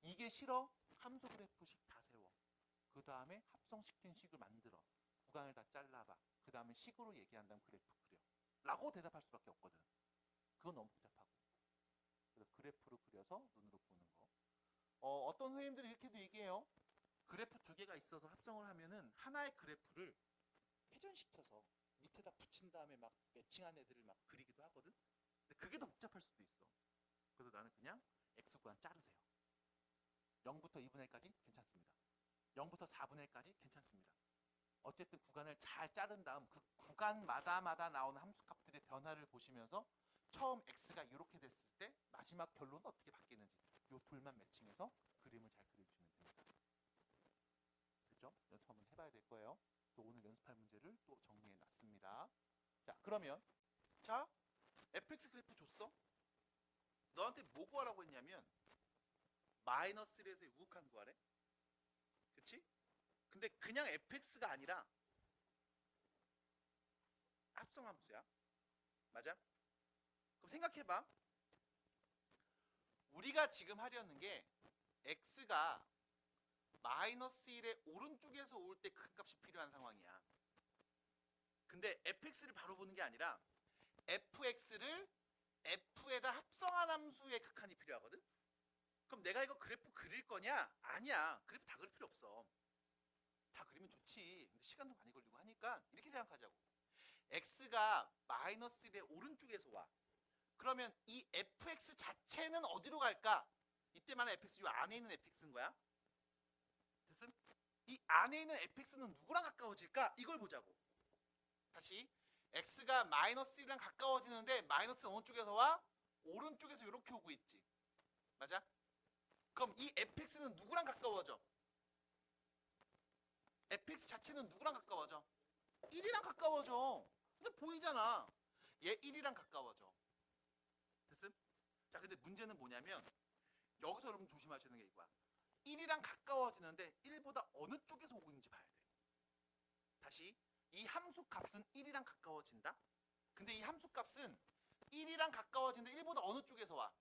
이게 싫어? 함수 그래프식 다 세워. 그 다음에 합성시킨 식을 만들어. 구간을 다 잘라봐. 그 다음에 식으로 얘기한 다음 그래프 그려. 라고 대답할 수밖에 없거든. 그건 너무 복잡하고. 그래서 그래프로 그려서 눈으로 보는 거. 어떤 선생님들이 이렇게도 얘기해요. 그래프 두 개가 있어서 합성을 하면은 하나의 그래프를 회전시켜서 밑에다 붙인 다음에 막 매칭한 애들을 막 그리기도 하거든. 근데 그게 더 복잡할 수도 있어. 그래서 나는 그냥 x 구간 자르세요. 0부터 2분의 1까지 괜찮습니다. 0부터 4분의 1까지 괜찮습니다. 어쨌든 구간을 잘 자른 다음 그 구간마다 나오는 함수값들의 변화를 보시면서 처음 x가 이렇게 됐을 때 마지막 결론은 어떻게 바뀌는지 이 둘만 매칭해서 그림을 잘 그려주시면 됩니다. 됐죠? 연습 한번 해봐야 될 거예요. 또 오늘 연습할 문제를 또 정리해 놨습니다. 자, 그러면 자, fx 그래프 줬어? 너한테 뭐 구하라고 했냐면 마이너스 1에서의 우극한 구하래. 그치? 근데 그냥 fx가 아니라 합성함수야. 맞아? 그럼 생각해봐. 우리가 지금 하려는 게 x가 마이너스 1의 오른쪽에서 올 때 큰 값이 필요한 상황이야. 근데 fx를 바로 보는 게 아니라 fx를 f에다 합성한 함수의 극한이 필요하거든? 그럼 내가 이거 그래프 그릴 거냐? 아니야. 그래프 다 그릴 필요 없어. 다 그리면 좋지. 근데 시간도 많이 걸리고 하니까 이렇게 생각하자고. x가 마이너스 1의 오른쪽에서 와. 그러면 이 fx 자체는 어디로 갈까? 이때 말하는 fx 이 안에 있는 fx인 거야. 됐음? 이 안에 있는 fx는 누구랑 가까워질까? 이걸 보자고. 다시 x가 마이너스 1이랑 가까워지는데 마이너스는 어느 쪽에서 와? 오른쪽에서 이렇게 오고 있지. 맞아? 그럼 이 fx는 누구랑 가까워져? fx 자체는 누구랑 가까워져? 1이랑 가까워져. 근데 보이잖아. 얘 1이랑 가까워져. 됐음? 자, 근데 문제는 뭐냐면 여기서 여러분 조심하셔야 되는 게 이거야. 1이랑 가까워지는데 1보다 어느 쪽에서 오고 있는지 봐야 돼. 다시 이 함수 값은 1이랑 가까워진다. 근데 이 함수 값은 1이랑 가까워지는데 1보다 어느 쪽에서 와?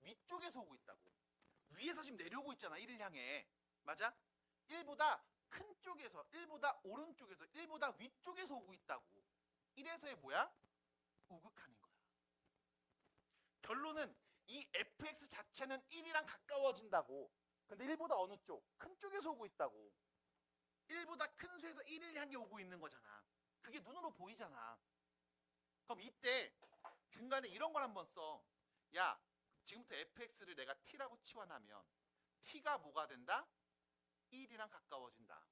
위쪽에서 오고 있다고. 위에서 지금 내려오고 있잖아. 1을 향해. 맞아? 1보다 큰 쪽에서, 1보다 오른쪽에서, 1보다 위쪽에서 오고 있다고. 1에서의 뭐야? 우극한인 거야. 결론은 이 fx 자체는 1이랑 가까워진다고. 근데 1보다 어느 쪽? 큰 쪽에서 오고 있다고. 1보다 큰 수에서 1을 향해 오고 있는 거잖아. 그게 눈으로 보이잖아. 그럼 이때 중간에 이런 걸 한번 써. 야, 지금부터 fx를 내가 t라고 치환하면 t가 뭐가 된다? 1이랑 가까워진다.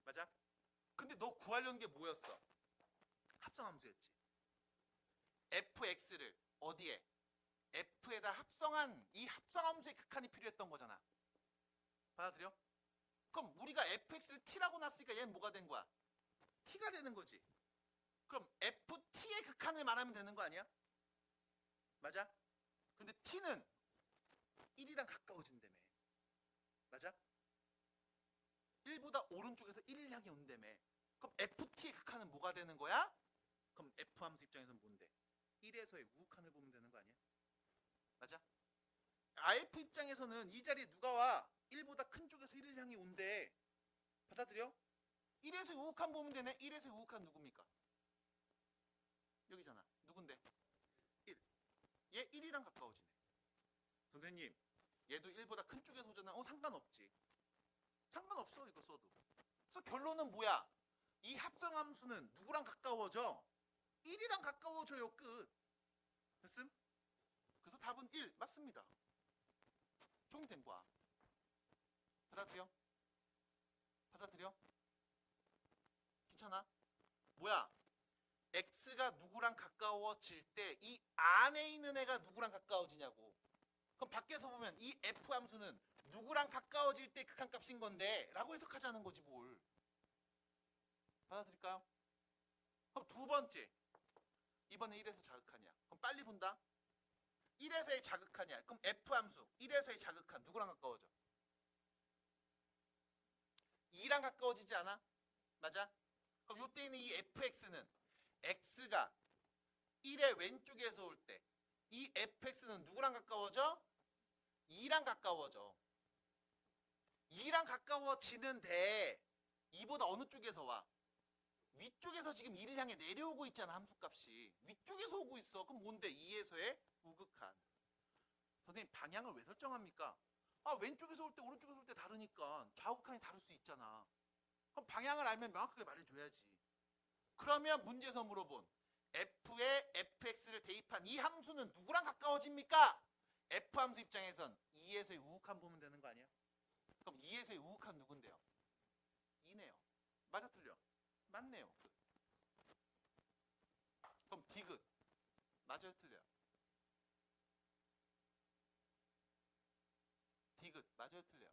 맞아? 근데 너 구하려는 게 뭐였어? 합성함수였지. fx를 어디에? f에다 합성한 이 합성함수의 극한이 필요했던 거잖아. 받아들여? 그럼 우리가 fx를 t라고 놨으니까 얘는 뭐가 된 거야? t가 되는 거지. 그럼 ft의 극한을 말하면 되는 거 아니야? 맞아? 근데 t는 1이랑 가까워진다며. 맞아? 1보다 오른쪽에서 1을 향해 온다며. 그럼 ft의 극한은 뭐가 되는 거야? 그럼 f함수 입장에서는 뭔데? 1에서의 우극한을 보면 되는 거 아니야? 맞아? rf 입장에서는 이 자리에 누가 와? 1보다 큰 쪽에서 1을 향해 온대. 받아들여? 1에서 우극한 보면 되네. 1에서 우극한 누굽니까? 여기잖아. 누군데? 1. 얘 1이랑 가까워지네. 선생님, 얘도 1보다 큰 쪽에서 오잖아. 상관없지. 상관없어, 이거 써도. 그래서 결론은 뭐야? 이 합성함수는 누구랑 가까워져? 1이랑 가까워져요. 끝. 됐음? 그래서 답은 1 맞습니다. 종된 거야. 받아들여? 받아들여? 괜찮아? 뭐야? x가 누구랑 가까워질 때 이 안에 있는 애가 누구랑 가까워지냐고. 그럼 밖에서 보면 이 f 함수는 누구랑 가까워질 때 극한값인 건데 라고 해석하자는 거지 뭘. 받아들일까요? 그럼 두 번째. 이번에 1에서 자극하냐. 그럼 빨리 본다. 1에서의 자극하냐. 그럼 f 함수 1에서의 자극한 누구랑 가까워져? 2랑 가까워지지 않아? 맞아? 그럼 요때 있는 이 fx는 x가 1의 왼쪽에서 올 때 이 fx는 누구랑 가까워져? 2랑 가까워져. 2랑 가까워지는데 2보다 어느 쪽에서 와? 위쪽에서 지금 2를 향해 내려오고 있잖아. 함수값이 위쪽에서 오고 있어. 그럼 뭔데? 2에서의 우극한. 선생님 방향을 왜 설정합니까? 왼쪽에서 올 때 오른쪽에서 올 때 다르니까 좌우극한이 다를 수 있잖아. 그럼 방향을 알면 명확하게 말해줘야지. 그러면 문제에서 물어본 f에 fx를 대입한 이 함수는 누구랑 가까워집니까? f 함수 입장에선 2에서의 우극한 보면 되는 거 아니야? 그럼 2에서의 우극한 누군데요? 2네요. 맞아 틀려? 맞네요. 그럼 디귿 맞아요 틀려요? 디귿 맞아요 틀려요?